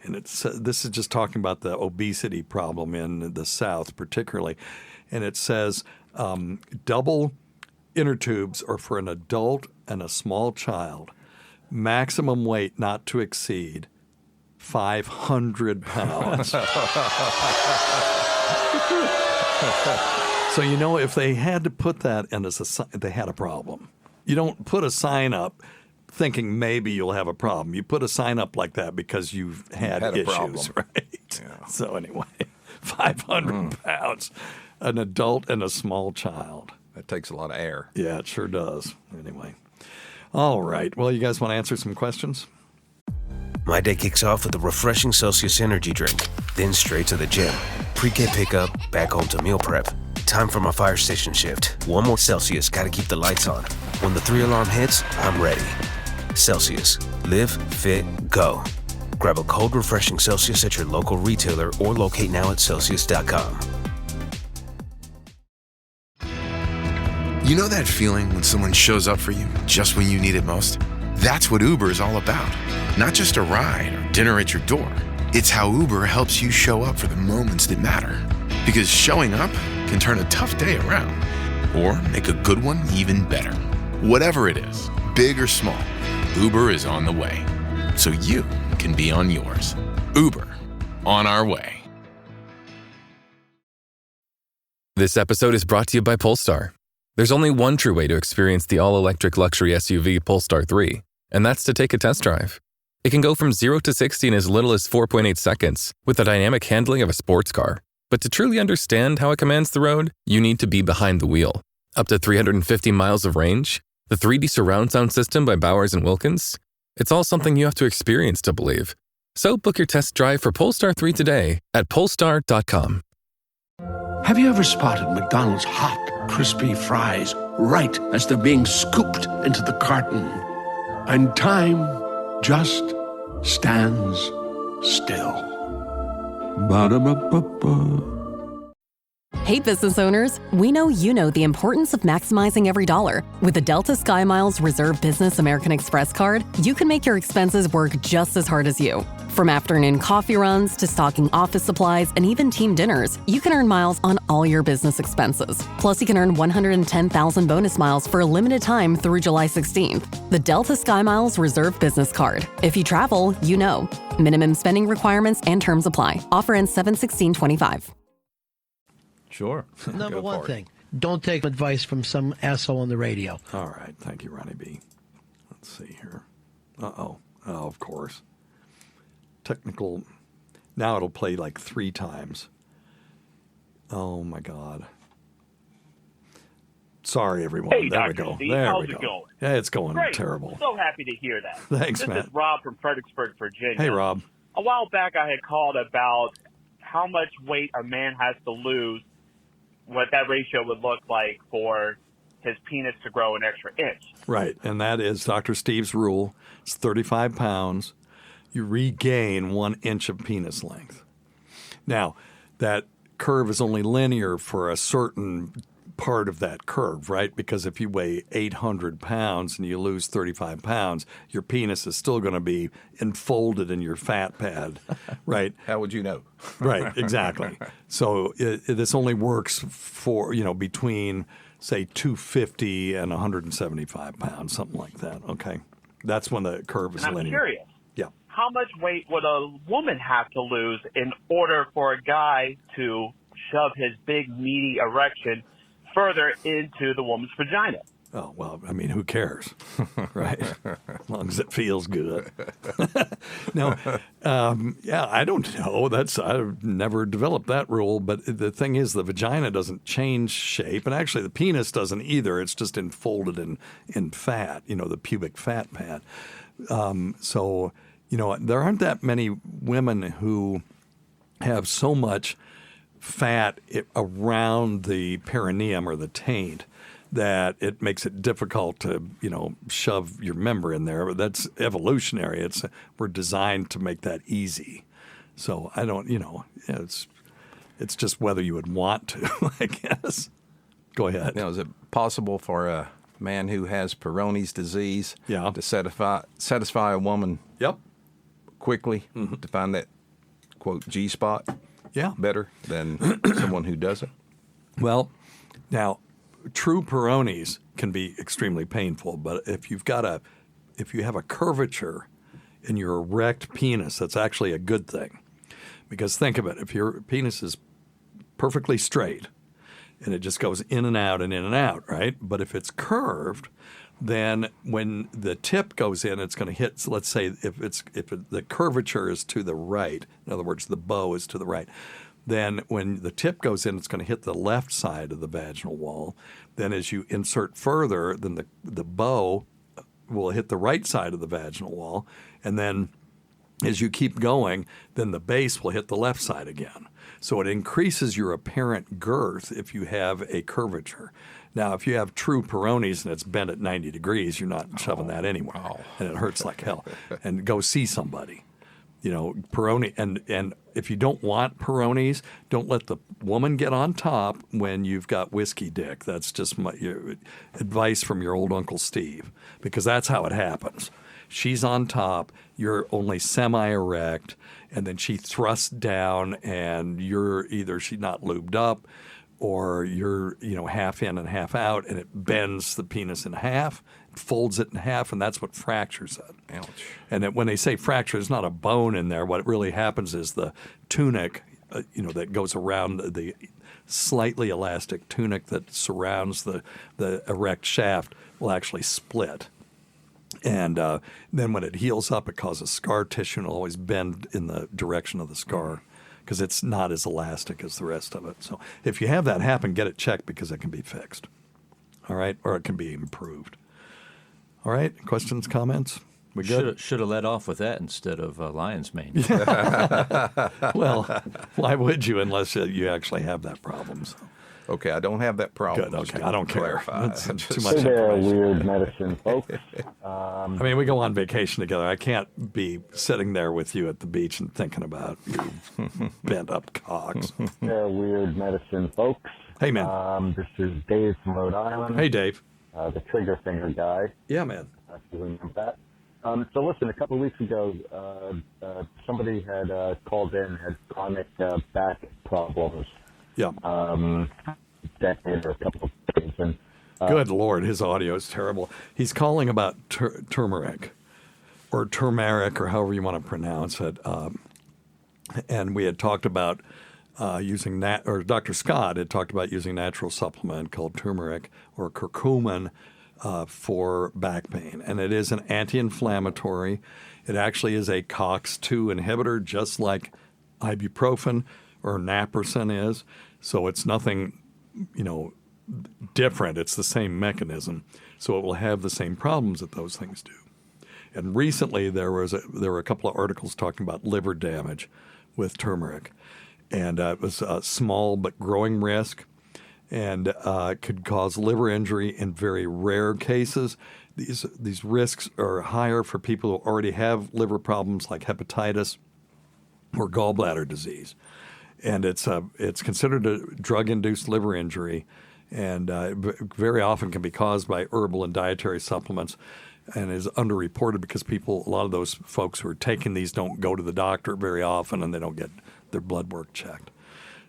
And this is just talking about the obesity problem in the South particularly. And it says double inner tubes are for an adult and a small child. Maximum weight not to exceed 500 pounds. So, if they had to put that in as a sign, they had a problem. You don't put a sign up thinking maybe you'll have a problem. You put a sign up like that because you've had issues, right? Yeah. So anyway, 500 pounds, an adult and a small child. That takes a lot of air. Yeah, it sure does. Anyway. All right. Well, you guys want to answer some questions? My day kicks off with a refreshing Celsius energy drink, then straight to the gym. Pre-K pickup, back home to meal prep. Time for my fire station shift. One more Celsius, gotta keep the lights on. When the 3-alarm hits, I'm ready. Celsius. Live, fit, go. Grab a cold, refreshing Celsius at your local retailer or locate now at Celsius.com. You know that feeling when someone shows up for you just when you need it most? That's what Uber is all about. Not just a ride or dinner at your door. It's how Uber helps you show up for the moments that matter. Because showing up can turn a tough day around or make a good one even better. Whatever it is, big or small, Uber is on the way. So you can be on yours. Uber, on our way. This episode is brought to you by Polestar. There's only one true way to experience the all-electric luxury SUV Polestar 3, and that's to take a test drive. It can go from 0 to 60 in as little as 4.8 seconds with the dynamic handling of a sports car. But to truly understand how it commands the road, you need to be behind the wheel. Up to 350 miles of range, the 3D surround sound system by Bowers & Wilkins. It's all something you have to experience to believe. So book your test drive for Polestar 3 today at Polestar.com. Have you ever spotted McDonald's hot, crispy fries right as they're being scooped into the carton? And time just stands still. Ba-da-ba-ba-ba. Hey, business owners, we know you know the importance of maximizing every dollar. With the Delta SkyMiles Reserve Business American Express card, you can make your expenses work just as hard as you. From afternoon coffee runs to stocking office supplies and even team dinners, you can earn miles on all your business expenses. Plus, you can earn 110,000 bonus miles for a limited time through July 16th. The Delta SkyMiles Reserve Business Card. If you travel, you know. Minimum spending requirements and terms apply. Offer ends 7/16/25. Sure. Number one thing, don't take advice from some asshole on the radio. All right. Thank you, Ronnie B. Let's see here. Uh-oh. Oh, of course. Technical. Now it'll play like 3 times. Oh, my God. Sorry, everyone. Hey, there Dr. we go. Steve, there how's we it go. going? Yeah, it's going Great. terrible. So happy to hear that. Thanks, this Matt. This is Rob from Fredericksburg, Virginia. Hey, Rob. A while back, I had called about how much weight a man has to lose, what that ratio would look like for his penis to grow an extra inch. Right, and that is Dr. Steve's rule. It's 35 pounds. You regain 1 inch of penis length. Now, that curve is only linear for a certain part of that curve, right? Because if you weigh 800 pounds and you lose 35 pounds, your penis is still going to be enfolded in your fat pad, right? How would you know? Right, exactly. So this only works for, between, say, 250 and 175 pounds, something like that, okay? That's when the curve is And I'm linear. curious. Yeah. How much weight would a woman have to lose in order for a guy to shove his big, meaty erection further into the woman's vagina? Oh, well, I mean, who cares, right? As long as it feels good. No, I don't know. I've never developed that rule. But the thing is, the vagina doesn't change shape. And actually, the penis doesn't either. It's just enfolded in fat, the pubic fat pad. So, there aren't that many women who have so much fat around the perineum or the taint that it makes it difficult to, shove your member in there. But that's evolutionary. We're designed to make that easy. So I don't, it's just whether you would want to, I guess. Go ahead. Now, is it possible for a man who has Peyronie's disease to satisfy a woman quickly to find that, quote, G-spot better than someone who doesn't? Well, now, true Peyronie's can be extremely painful, but if you have a curvature in your erect penis, that's actually a good thing. Because think of it, if your penis is perfectly straight and it just goes in and out and in and out, right? But if it's curved, then when the tip goes in, it's going to hit. So let's say if the curvature is to the right, in other words, the bow is to the right, then when the tip goes in, it's going to hit the left side of the vaginal wall. Then as you insert further, then the bow will hit the right side of the vaginal wall, and then as you keep going, then the base will hit the left side again. So it increases your apparent girth if you have a curvature. Now, if you have true Peyronie's and it's bent at 90 degrees, you're not shoving that anywhere, and it hurts like hell. And go see somebody. Peyronie, and if you don't want Peyronie's, don't let the woman get on top when you've got whiskey dick. That's just your advice from your old Uncle Steve, because that's how it happens. She's on top, you're only semi-erect, and then she thrusts down, and she's not lubed up, or you're half in and half out, and it bends the penis in half, folds it in half, and that's what fractures it. Ouch. And when they say fracture, there's not a bone in there. What really happens is the tunic, that goes around the slightly elastic tunic that surrounds the erect shaft will actually split. And then when it heals up, it causes scar tissue, and it'll always bend in the direction of the scar because it's not as elastic as the rest of it. So if you have that happen, get it checked because it can be fixed. All right? Or it can be improved. All right? Questions, comments? We good? Should have led off with that instead of lion's mane. Well, why would you unless you actually have that problem? So. Okay, I don't have that problem. Good, okay, I don't care. That's too much information. Weird medicine, folks. I mean, we go on vacation together. I can't be sitting there with you at the beach and thinking about you bent up cocks. Weird medicine, folks. Hey, man. This is Dave from Rhode Island. Hey, Dave. The trigger finger guy. Yeah, man. You remember that? So listen, a couple of weeks ago, somebody had called in, had chronic back problems. Yeah. Decade or a couple of days. And, good Lord, his audio is terrible. He's calling about turmeric or turmeric or however you want to pronounce it. And we had talked about using or Dr. Scott had talked about using a natural supplement called turmeric or curcumin for back pain. And it is an anti-inflammatory. It actually is a COX-2 inhibitor, just like ibuprofen or naproxen is. So it's nothing, different. It's the same mechanism. So it will have the same problems that those things do. And recently there were a couple of articles talking about liver damage with turmeric. And it was a small but growing risk and could cause liver injury in very rare cases. These risks are higher for people who already have liver problems like hepatitis or gallbladder disease. And it's considered a drug-induced liver injury, and very often can be caused by herbal and dietary supplements, and is underreported because a lot of those folks who are taking these don't go to the doctor very often, and they don't get their blood work checked.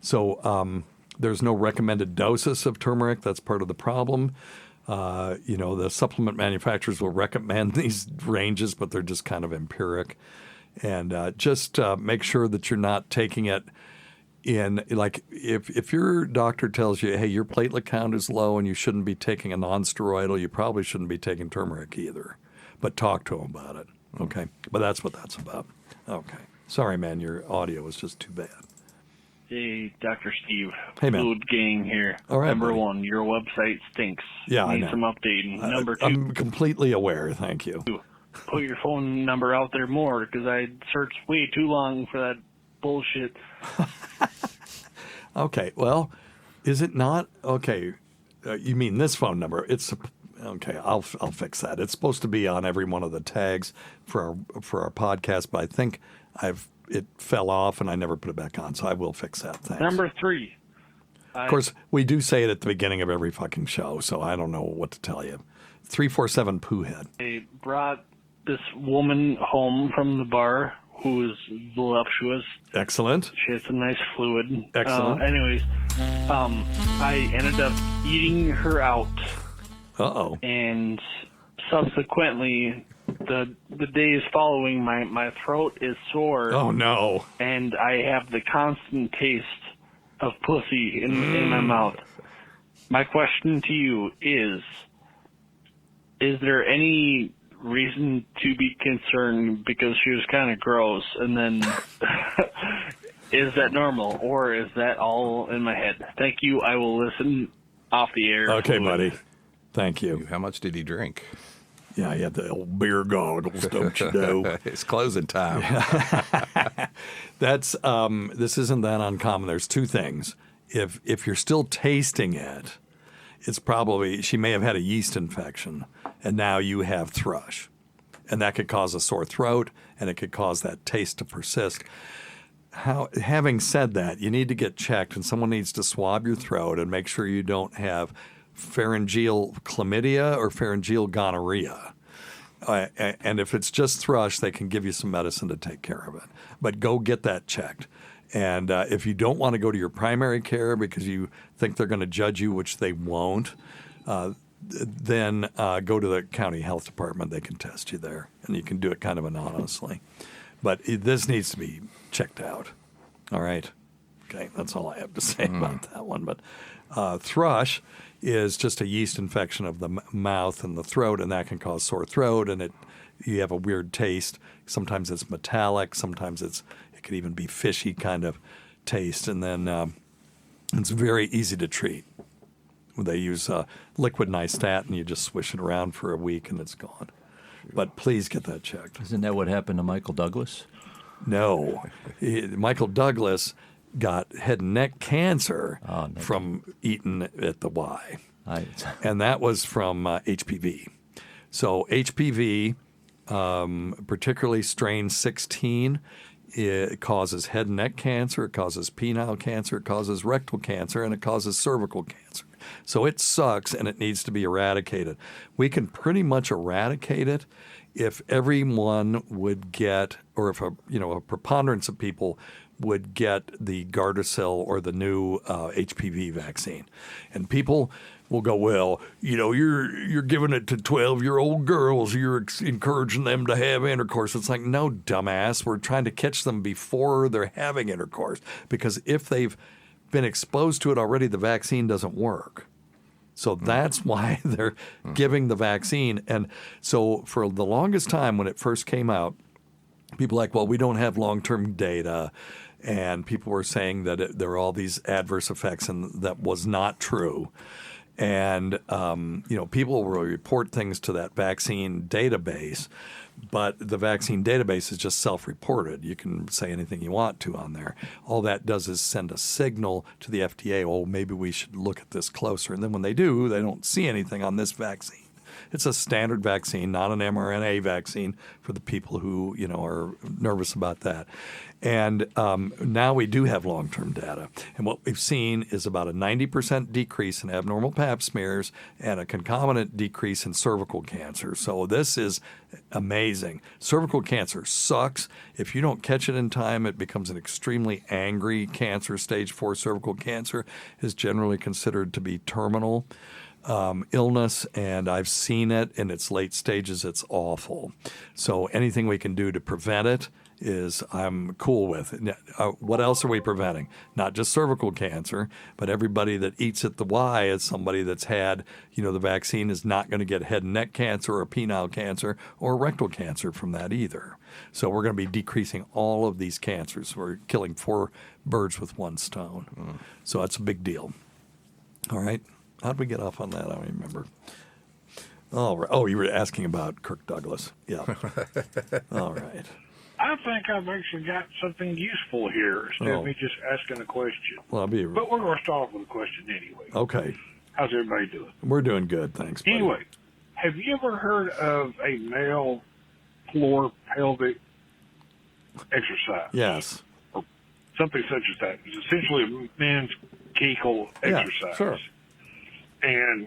So there's no recommended doses of turmeric. That's part of the problem. The supplement manufacturers will recommend these ranges, but they're just kind of empiric. And just make sure that you're not taking it if your doctor tells you, hey, your platelet count is low and you shouldn't be taking a non-steroidal, you probably shouldn't be taking turmeric either. But talk to them about it, okay? But that's what that's about. Okay. Sorry, man, your audio was just too bad. Hey, Dr. Steve. Hey, man. Food gang here. All right, Number buddy. one, your website stinks. Yeah, I Need know. some updating. Number two, I'm completely aware, thank you. put your phone number out there more because I searched way too long for that bullshit. Okay, well, is it not? Okay, You mean this phone number? It's okay. I'll fix that. It's supposed to be on every one of the tags for our podcast, but I think it fell off and I never put it back on, so I will fix that. Thanks. Number 3. Of course, we do say it at the beginning of every fucking show, so I don't know what to tell you. 347 Poohhead. I brought this woman home from the bar who is voluptuous. Excellent. She has a nice fluid. Excellent. Anyways, I ended up eating her out. Uh-oh. And subsequently, the days following, my throat is sore. Oh, no. And I have the constant taste of pussy in my mouth. My question to you is there any reason to be concerned because she was kind of gross? And then is that normal or is that all in my head? Thank you. I will listen off the air. Okay, buddy. Thank you. How much did he drink? Yeah, he had the old beer goggles, don't you know? It's closing time. That's this isn't that uncommon. There's two things. If you're still tasting it, it's probably she may have had a yeast infection, and now you have thrush, and that could cause a sore throat, and it could cause that taste to persist. Having said that, you need to get checked, and someone needs to swab your throat and make sure you don't have pharyngeal chlamydia or pharyngeal gonorrhea. And if it's just thrush, they can give you some medicine to take care of it. But go get that checked. And if you don't want to go to your primary care because you think they're going to judge you, which they won't, then go to the county health department. They can test you there, and you can do it kind of anonymously. But this needs to be checked out. All right. Okay, that's all I have to say about that one. But thrush is just a yeast infection of the mouth and the throat, and that can cause sore throat, and you have a weird taste. Sometimes it's metallic, sometimes it could even be fishy kind of taste, and then it's very easy to treat. They use liquid nystatin, you just swish it around for a week and it's gone. But please get that checked. Isn't that what happened to Michael Douglas? No. Michael Douglas got head and neck cancer from eating at the Y. And that was from HPV. So HPV, particularly strain 16, it causes head and neck cancer, it causes penile cancer, it causes rectal cancer, and it causes cervical cancer. So it sucks and it needs to be eradicated. We can pretty much eradicate it if everyone would get, or if a preponderance of people would get the Gardasil or the new HPV vaccine. And people will go, well, you're giving it to 12-year-old girls. You're encouraging them to have intercourse. It's like, no, dumbass. We're trying to catch them before they're having intercourse. Because if they've been exposed to it already, the vaccine doesn't work. So that's why they're giving the vaccine. And so for the longest time when it first came out, people were like, well, we don't have long-term data. And people were saying that there are all these adverse effects, and that was not true. And, people will report things to that vaccine database, but the vaccine database is just self-reported. You can say anything you want to on there. All that does is send a signal to the FDA, oh, maybe we should look at this closer. And then when they do, they don't see anything on this vaccine. It's a standard vaccine, not an mRNA vaccine for the people who, are nervous about that. And now we do have long-term data. And what we've seen is about a 90% decrease in abnormal pap smears and a concomitant decrease in cervical cancer. So this is amazing. Cervical cancer sucks. If you don't catch it in time, it becomes an extremely angry cancer. Stage 4 cervical cancer is generally considered to be terminal illness, and I've seen it in its late stages. It's awful. So anything we can do to prevent it is I'm cool with. What else are we preventing? Not just cervical cancer, but everybody that eats at the Y is somebody that's had, the vaccine is not going to get head and neck cancer or penile cancer or rectal cancer from that either. So we're going to be decreasing all of these cancers. We're killing 4 birds with one stone. So that's a big deal. All right. How'd we get off on that? I don't remember. Oh, you were asking about Kirk Douglas. Yeah. All right. I think I've actually got something useful here instead of me just asking a question. Well, but we're going to start off with a question anyway. Okay. How's everybody doing? We're doing good, thanks, buddy. Anyway, have you ever heard of a male floor pelvic exercise? Yes. Or something such as that. It's essentially a man's Kegel exercise. Yeah, sure. And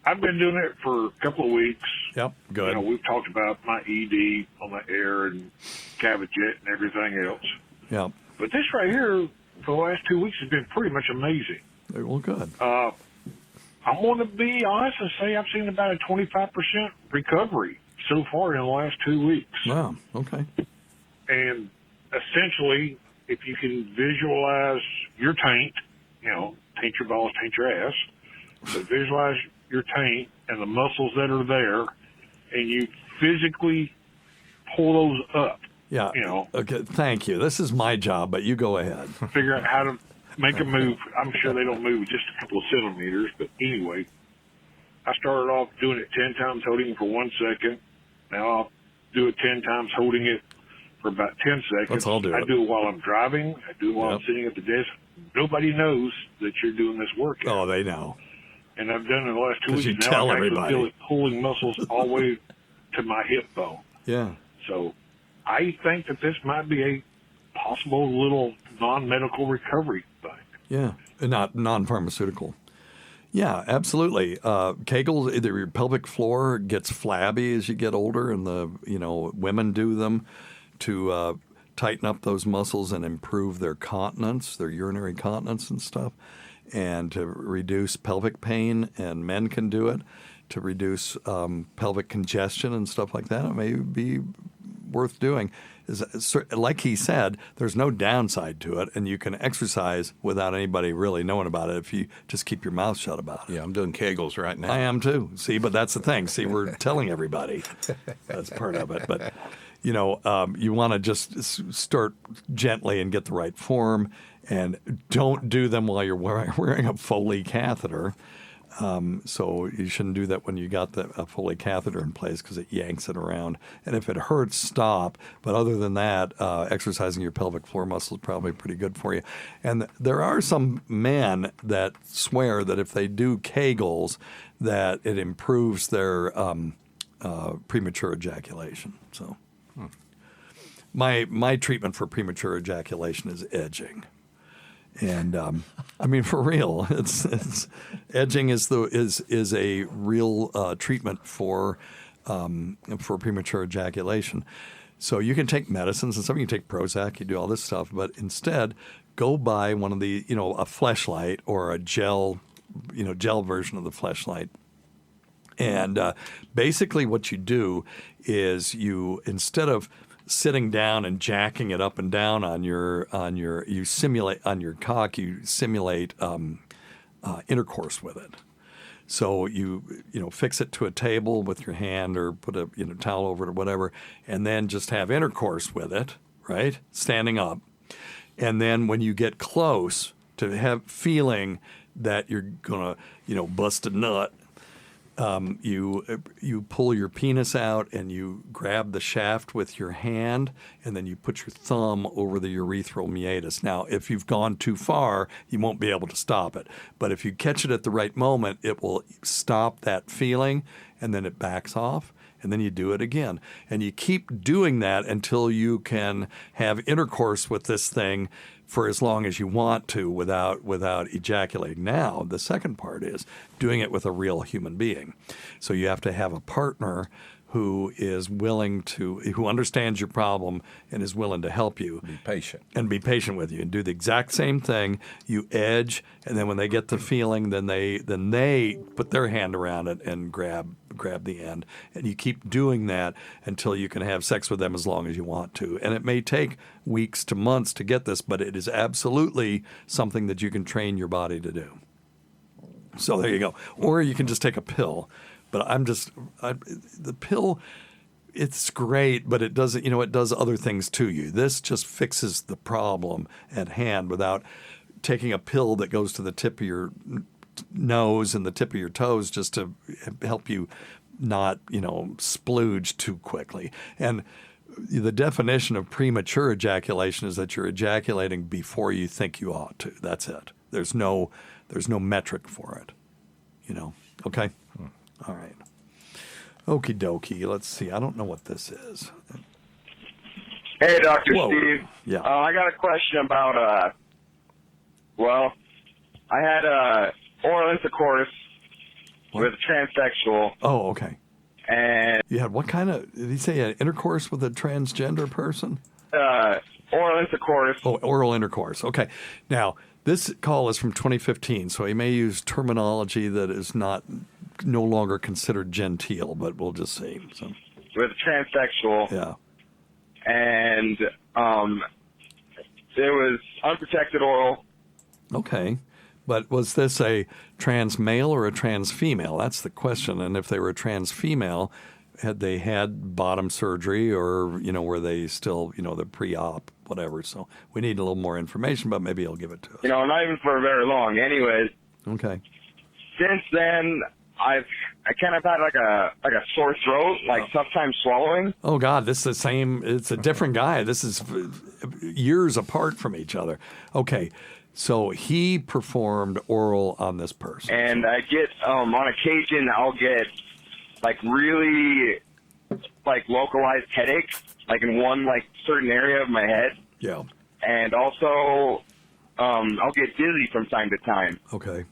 I've been doing it for a couple of weeks. Yep, good. You know, we've talked about my ED on the air and Cavajet and everything else. Yep. But this right here, for the last 2 weeks, has been pretty much amazing. Well, good. I'm going to be honest and say I've seen about a 25% recovery so far in the last 2 weeks. Wow, okay. And essentially, if you can visualize your taint, you know, taint your balls, taint your ass, but visualize your taint and the muscles that are there, and you physically pull those up. Yeah. You know. Okay, thank you. This is my job, but you go ahead. Figure out how to make a move. I'm sure they don't move just a couple of centimeters, but anyway, I started off doing it 10 times, holding it for 1 second. Now I'll do it 10 times, holding it for about 10 seconds. Let's all do I it. do it while I'm driving. I do it while I'm sitting at the desk. Nobody knows that you're doing this workout. Oh, they know. And I've done it the last 2 weeks. You Now tell I can everybody. feel it pulling muscles all the way to my hip bone. Yeah. So I think that this might be a possible little non-medical recovery thing. Yeah, not non-pharmaceutical. Yeah, absolutely. Kegels, either your pelvic floor gets flabby as you get older, and women do them to tighten up those muscles and improve their continence, their urinary continence and stuff, and to reduce pelvic pain. And men can do it to reduce pelvic congestion and stuff like that. It may be worth doing. Like he said, there's no downside to it, and you can exercise without anybody really knowing about it if you just keep your mouth shut about it. Yeah, I'm doing Kegels right now. I am too. See, but that's the thing. See, we're telling everybody. That's part of it. But, you want to just start gently and get the right form, and don't do them while you're wearing a Foley catheter. So you shouldn't do that when you got a Foley catheter in place because it yanks it around. And if it hurts, stop. But other than that, exercising your pelvic floor muscles is probably pretty good for you. And there are some men that swear that if they do Kegels, that it improves their premature ejaculation. So my treatment for premature ejaculation is edging. And I mean, for real, it's edging is a real treatment for premature ejaculation. So you can take medicines and stuff. You can take Prozac. You do all this stuff, but instead, go buy one of the a Fleshlight or a gel version of the Fleshlight. And basically, what you do is instead of sitting down and jacking it up and down on your cock, you simulate intercourse with it. So you fix it to a table with your hand or put a towel over it or whatever, and then just have intercourse with it, right? Standing up. And then when you get close to have feeling that you're gonna bust a nut, you pull your penis out and you grab the shaft with your hand, and then you put your thumb over the urethral meatus. Now, if you've gone too far, you won't be able to stop it. But if you catch it at the right moment, it will stop that feeling, and then it backs off, and then you do it again. And you keep doing that until you can have intercourse with this thing for as long as you want to without ejaculating. Now, the second part is doing it with a real human being. So you have to have a partner who understands your problem and is willing to help you. Be patient. And be patient with you and do the exact same thing. You edge, and then when they get the feeling, then they put their hand around it and grab the end. And you keep doing that until you can have sex with them as long as you want to. And it may take weeks to months to get this, but it is absolutely something that you can train your body to do. So there you go. Or you can just take a pill. But the pill, it's great, but it doesn't, it does other things to you. This just fixes the problem at hand without taking a pill that goes to the tip of your nose and the tip of your toes just to help you not, splooge too quickly. And the definition of premature ejaculation is that you're ejaculating before you think you ought to. That's it. There's no metric for it. Okay. All right. Okie dokie. Let's see. I don't know what this is. Hey, Dr. Whoa. Steve. Yeah. I got a question about, I had oral intercourse with a transsexual. Oh, okay. And you had what kind of, did he say intercourse with a transgender person? Oral intercourse. Oh, oral intercourse. Okay. Now, this call is from 2015, so he may use terminology that is no longer considered genteel, but we'll just see. So. With a transsexual. Yeah. And it was unprotected oral. Okay. But was this a trans male or a trans female? That's the question. And if they were a trans female, had they had bottom surgery or, were they still, the pre-op, whatever. So we need a little more information, but maybe he'll give it to us. Not even for very long. Anyways. Okay. Since then, I kind of had like a sore throat, tough time swallowing. Oh God, this is the same. It's a different guy. This is years apart from each other. Okay. So he performed oral on this person. And I get, on occasion, I'll get, really, localized headaches, in one, certain area of my head. Yeah. And also, I'll get dizzy from time to time. Okay.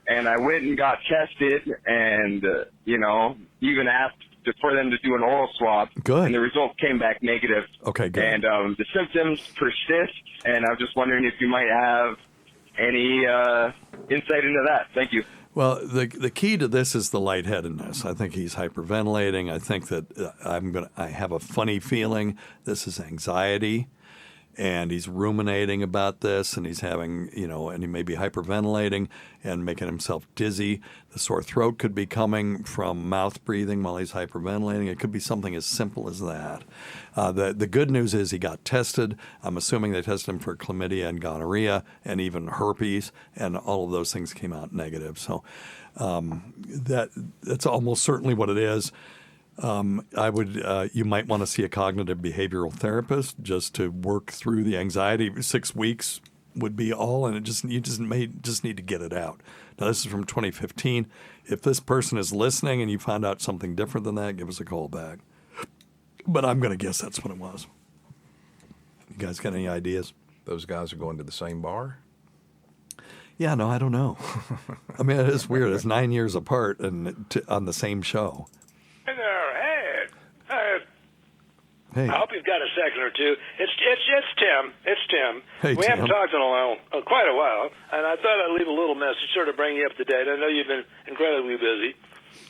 And I went and got tested and, even asked for them to do an oral swab. Good. And the results came back negative. Okay, good. And the symptoms persist, and I'm just wondering if you might have any insight into that. Thank you. Well, the key to this is the lightheadedness. I think he's hyperventilating. I think that I have a funny feeling this is anxiety. And he's ruminating about this, and he's having, and he may be hyperventilating and making himself dizzy. The sore throat could be coming from mouth breathing while he's hyperventilating. It could be something as simple as that. The good news is he got tested. I'm assuming they tested him for chlamydia and gonorrhea and even herpes, and all of those things came out negative. So that's almost certainly what it is. You might want to see a cognitive behavioral therapist just to work through the anxiety. 6 weeks would be all, and you just need to get it out. Now, this is from 2015. If this person is listening and you found out something different than that, give us a call back. But I'm going to guess that's what it was. You guys got any ideas? Those guys are going to the same bar? Yeah, no, I don't know. I mean, it is weird. It's 9 years apart and on the same show. Hey there, Hey. I hope you've got a second or two. It's Tim. It's Tim. Hey, we Tim. haven't talked in quite a while, and I thought I'd leave a little message, sort of bring you up to date. I know you've been incredibly busy,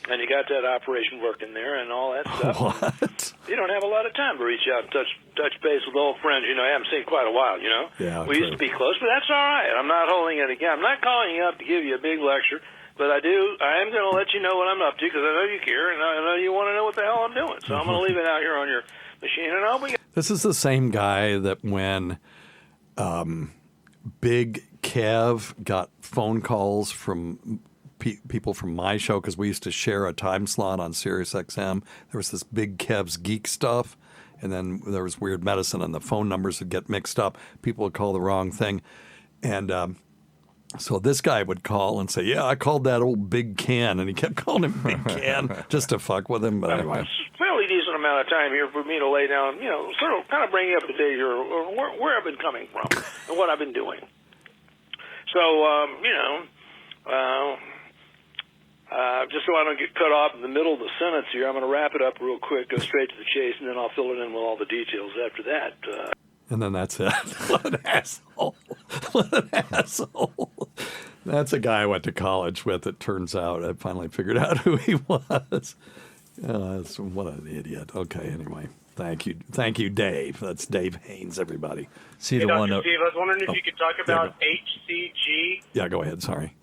and you got that operation working there and all that stuff. What? You don't have a lot of time to reach out and touch base with old friends. I haven't seen quite a while. Yeah. We used to be close, but that's all right. I'm not holding it again. I'm not calling you up to give you a big lecture. But I am going to let you know what I'm up to because I know you care and I know you want to know what the hell I'm doing. So I'm going to leave it out here on your machine and I'll be. This is the same guy that when Big Kev got phone calls from people from my show because we used to share a time slot on Sirius XM. There was this Big Kev's Geek Stuff, and then there was Weird Medicine, and the phone numbers would get mixed up. People would call the wrong thing. And so this guy would call and say, yeah, I called that old Big Can, and he kept calling him Big Can just to fuck with him. But anyway. It's a fairly decent amount of time here for me to lay down, sort of kind of bring you up to date here, where I've been coming from and what I've been doing. So, just so I don't get cut off in the middle of the sentence here, I'm going to wrap it up real quick, go straight to the chase, and then I'll fill it in with all the details after that. And then that's it. What an asshole. What an asshole. That's a guy I went to college with, it turns out. I finally figured out who he was. What an idiot. Okay, anyway. Thank you, Dave. That's Dave Haynes, everybody. See hey, the Dr. one. Steve, I was wondering if you could talk about HCG. Yeah, go ahead. Sorry.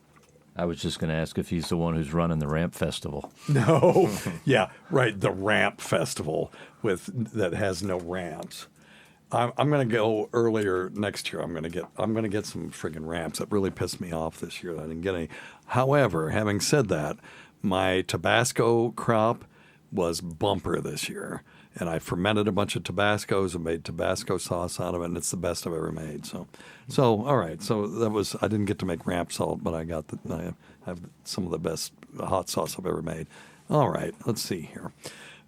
I was just going to ask if he's the one who's running the Ramp Festival. No. Yeah, right. The Ramp Festival that has no ramps. I'm going to go earlier next year. I'm going to get some friggin' ramps. That really pissed me off this year. I didn't get any. However, having said that, my Tabasco crop was bumper this year. and I fermented a bunch of Tabascos and made Tabasco sauce out of it, and it's the best I've ever made. So all right. So that was, I didn't get to make ramp salt, but I have some of the best hot sauce I've ever made. All right, let's see here.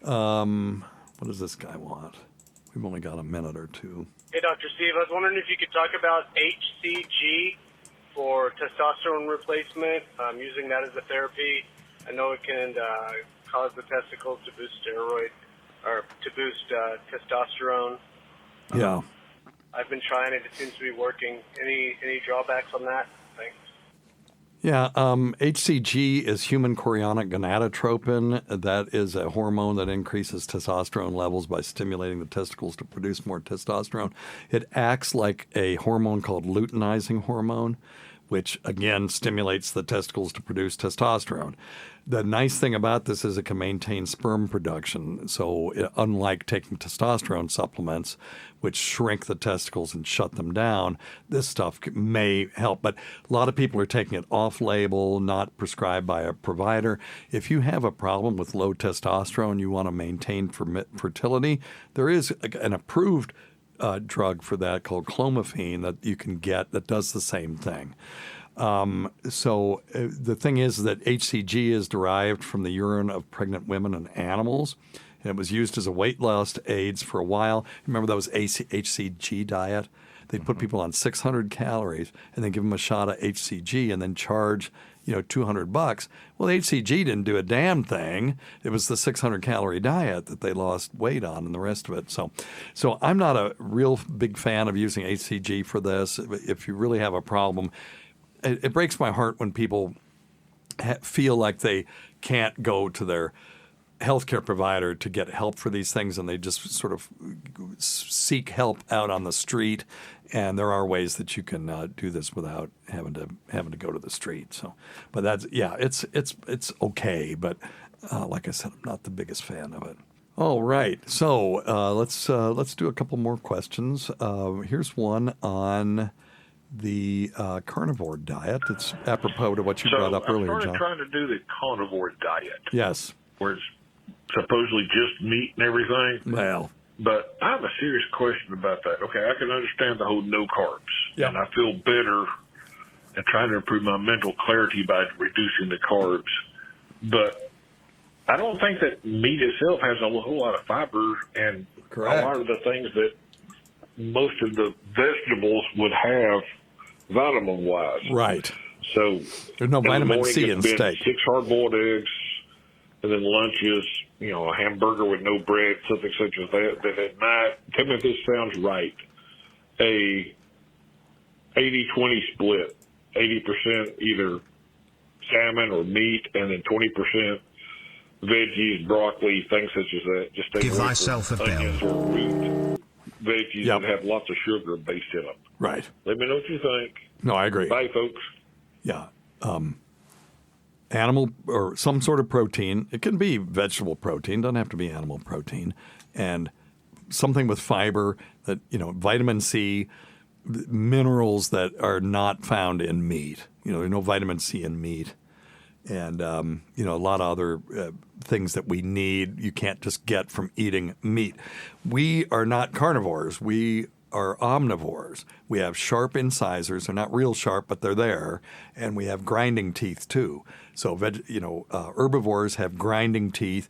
What does this guy want? We've only got a minute or two. Hey, Dr. Steve, I was wondering if you could talk about HCG for testosterone replacement, using that as a therapy. I know it can cause the testicles to boost testosterone. Yeah. I've been trying it. It seems to be working. Any drawbacks on that? Thanks. Yeah, HCG is human chorionic gonadotropin. That is a hormone that increases testosterone levels by stimulating the testicles to produce more testosterone. It acts like a hormone called luteinizing hormone, which again stimulates the testicles to produce testosterone. The nice thing about this is it can maintain sperm production. So unlike taking testosterone supplements, which shrink the testicles and shut them down, this stuff may help. But a lot of people are taking it off-label, not prescribed by a provider. If you have a problem with low testosterone, you want to maintain fertility, there is an approved drug for that called clomiphene that you can get that does the same thing. The thing is that HCG is derived from the urine of pregnant women and animals. And it was used as a weight loss aids for a while. Remember that was HCG diet? They'd put people on 600 calories and then give them a shot of HCG and then charge, $200. Well, HCG didn't do a damn thing. It was the 600 calorie diet that they lost weight on and the rest of it. So I'm not a real big fan of using HCG for this. If you really have a problem, it breaks my heart when people feel like they can't go to their healthcare provider to get help for these things, and they just sort of seek help out on the street. And there are ways that you can do this without having to go to the street. But it's okay. But like I said, I'm not the biggest fan of it. All right, so let's do a couple more questions. Here's one on the carnivore diet. It's apropos to what you brought up earlier, John. I started trying to do the carnivore diet. Yes. Where it's supposedly just meat and everything. Well. But I have a serious question about that. Okay, I can understand the whole no carbs. Yeah. And I feel better and trying to improve my mental clarity by reducing the carbs. But I don't think that meat itself has a whole lot of fiber and Correct. a lot of the things that most of the vegetables would have vitamin-wise. Right. So there's no vitamin C in steak. steak. 6 hard-boiled eggs, and then lunch is, a hamburger with no bread, something such as that. Then at night, tell me if this sounds right, a 80-20 split, 80% either salmon or meat, and then 20% veggies, broccoli, things such as that. Just stay Give away thyself from a bell. onions or root veggies that have lots of sugar based in them. Right. Let me know what you think. No, I agree. Bye, folks. Yeah. Animal or some sort of protein. It can be vegetable protein. Doesn't have to be animal protein. And something with fiber that, vitamin C, minerals that are not found in meat. There's no vitamin C in meat. And, a lot of other things that we need you can't just get from eating meat. We are not carnivores. We are omnivores. We have sharp incisors. They're not real sharp, but they're there. And we have grinding teeth, too. So, herbivores have grinding teeth.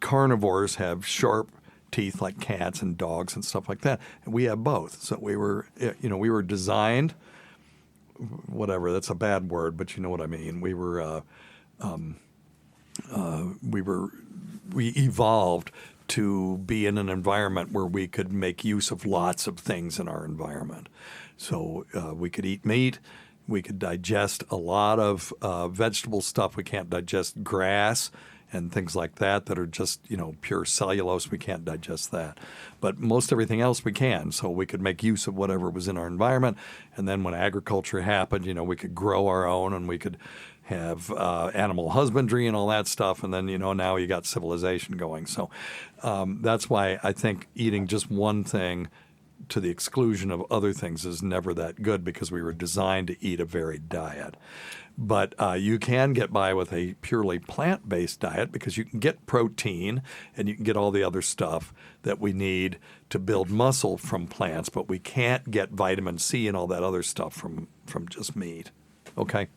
Carnivores have sharp teeth like cats and dogs and stuff like that. And we have both. So we were designed, whatever, that's a bad word, but you know what I mean. We evolved to be in an environment where we could make use of lots of things in our environment. So we could eat meat. We could digest a lot of vegetable stuff. We can't digest grass and things like that are just, pure cellulose. We can't digest that. But most everything else we can. So we could make use of whatever was in our environment. And then when agriculture happened, we could grow our own and we could have animal husbandry and all that stuff. And then, now you got civilization going. So that's why I think eating just one thing to the exclusion of other things is never that good because we were designed to eat a varied diet. But you can get by with a purely plant-based diet because you can get protein and you can get all the other stuff that we need to build muscle from plants, but we can't get vitamin C and all that other stuff from just meat. Okay?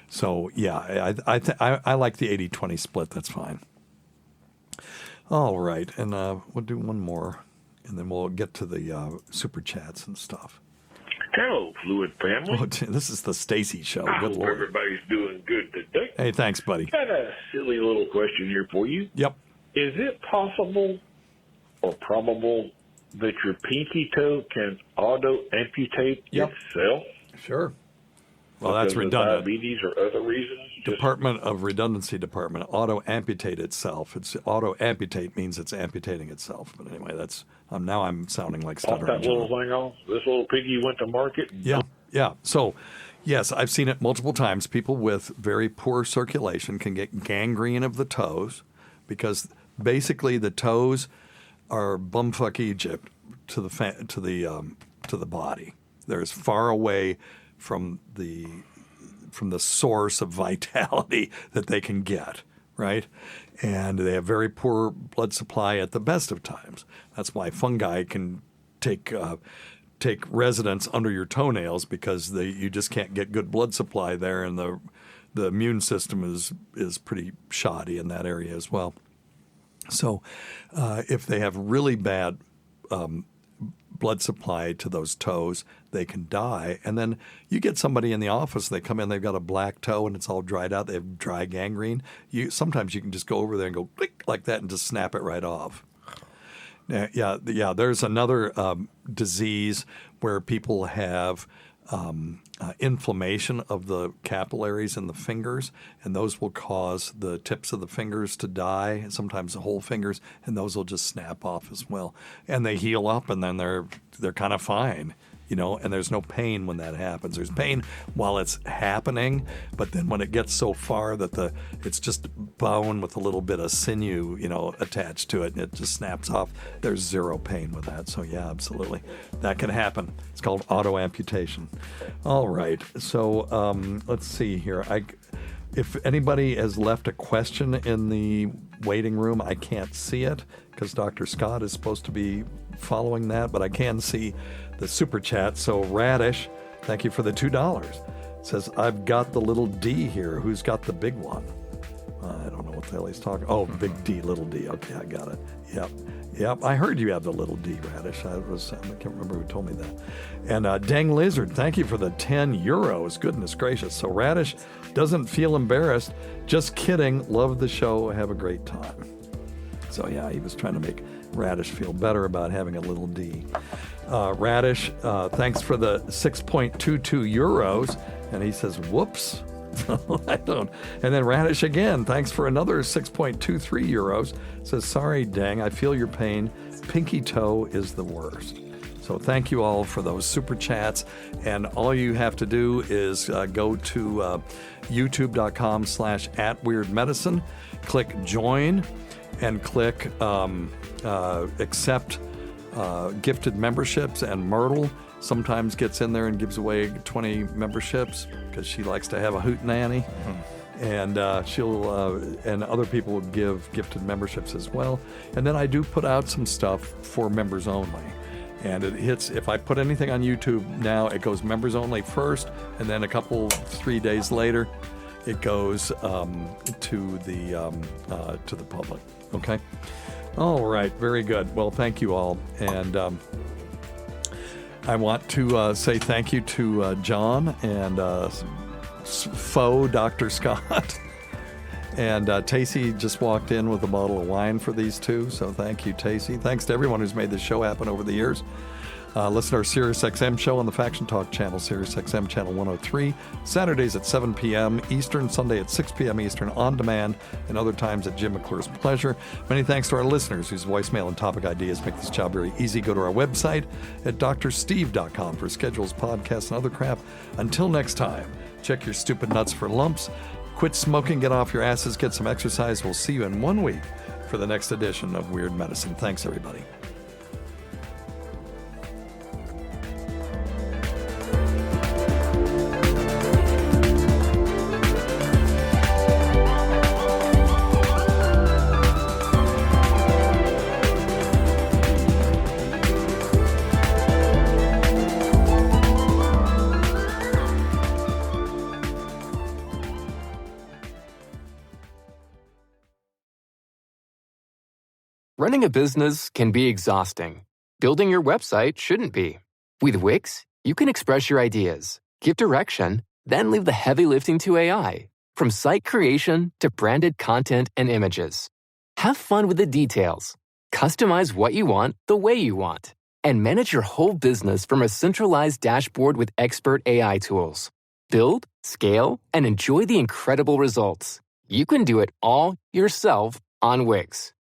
So, yeah, I like the 80-20 split. That's fine. All right, and we'll do one more, and then we'll get to the super chats and stuff. Hello, Fluid family. Oh, this is the Stacy Show. I Good hope Lord. everybody's doing good today. Hey, thanks, buddy. Got a silly little question here for you. Yep. Is it possible or probable that your pinky toe can auto-amputate itself? Sure. Well, that's because of redundant. diabetes or other reasons? Department of Redundancy Department, auto-amputate itself. It's auto-amputate means it's amputating itself. But anyway, that's now I'm sounding like Off stuttering. that little thing off? This little piggy went to market? Yeah. So, yes, I've seen it multiple times. People with very poor circulation can get gangrene of the toes because basically the toes are bumfuck Egypt to the body. They're as far away from the source of vitality that they can get, right? And they have very poor blood supply at the best of times. That's why fungi can take residence under your toenails because you just can't get good blood supply there, and the immune system is pretty shoddy in that area as well. So if they have really bad blood supply to those toes, they can die. And then you get somebody in the office, they come in, they've got a black toe and it's all dried out, they have dry gangrene. Sometimes you can just go over there and go click like that and just snap it right off. Yeah. There's another disease where people have inflammation of the capillaries in the fingers, and those will cause the tips of the fingers to die, sometimes the whole fingers, and those will just snap off as well. And they heal up, and then they're kind of fine, and there's no pain when that happens. There's pain while it's happening, but then when it gets so far that it's just bone with a little bit of sinew, attached to it, and it just snaps off, there's zero pain with that. So yeah, absolutely. That can happen. It's called auto-amputation. All right. So let's see here. If anybody has left a question in the waiting room, I can't see it because Dr. Scott is supposed to be following that, but I can see the super chat. So Radish, thank you for the $2. Says, I've got the little D here. Who's got the big one? I don't know what the hell he's talking. Oh, big D, little D. Okay, I got it. Yep. I heard you have the little D, Radish. I can't remember who told me that. And Dang Lizard, thank you for the 10 euros. Goodness gracious. So Radish doesn't feel embarrassed. Just kidding. Love the show. Have a great time. So yeah, he was trying to make Radish feel better about having a little D. Radish, thanks for the 6.22 euros. And he says, whoops. I don't. And then Radish again, thanks for another 6.23 euros. Says, sorry, Dang, I feel your pain. Pinky toe is the worst. So thank you all for those super chats. And all you have to do is go to youtube.com/@weirdmedicine, click join, and click accept gifted memberships. And Myrtle sometimes gets in there and gives away 20 memberships because she likes to have a hootenanny. And and other people would give gifted memberships as well. And then I do put out some stuff for members only. And it hits, if I put anything on YouTube now, it goes members only first, and then 3 days later, it goes to the public. Okay? All right, very good. Well, thank you all. And I want to say thank you to John and faux Dr. Scott. And Tacey just walked in with a bottle of wine for these two, so thank you, Tacey. Thanks to everyone who's made this show happen over the years. Listen to our SiriusXM show on the Faction Talk channel, SiriusXM channel 103, Saturdays at 7 p.m. Eastern, Sunday at 6 p.m. Eastern, on demand, and other times at Jim McClure's pleasure. Many thanks to our listeners whose voicemail and topic ideas make this job very easy. Go to our website at drsteve.com for schedules, podcasts, and other crap. Until next time, check your stupid nuts for lumps. Quit smoking, get off your asses, get some exercise. We'll see you in 1 week for the next edition of Weird Medicine. Thanks, everybody. Running a business can be exhausting. Building your website shouldn't be. With Wix, you can express your ideas, give direction, then leave the heavy lifting to AI. From site creation to branded content and images. Have fun with the details. Customize what you want the way you want. And manage your whole business from a centralized dashboard with expert AI tools. Build, scale, and enjoy the incredible results. You can do it all yourself on Wix.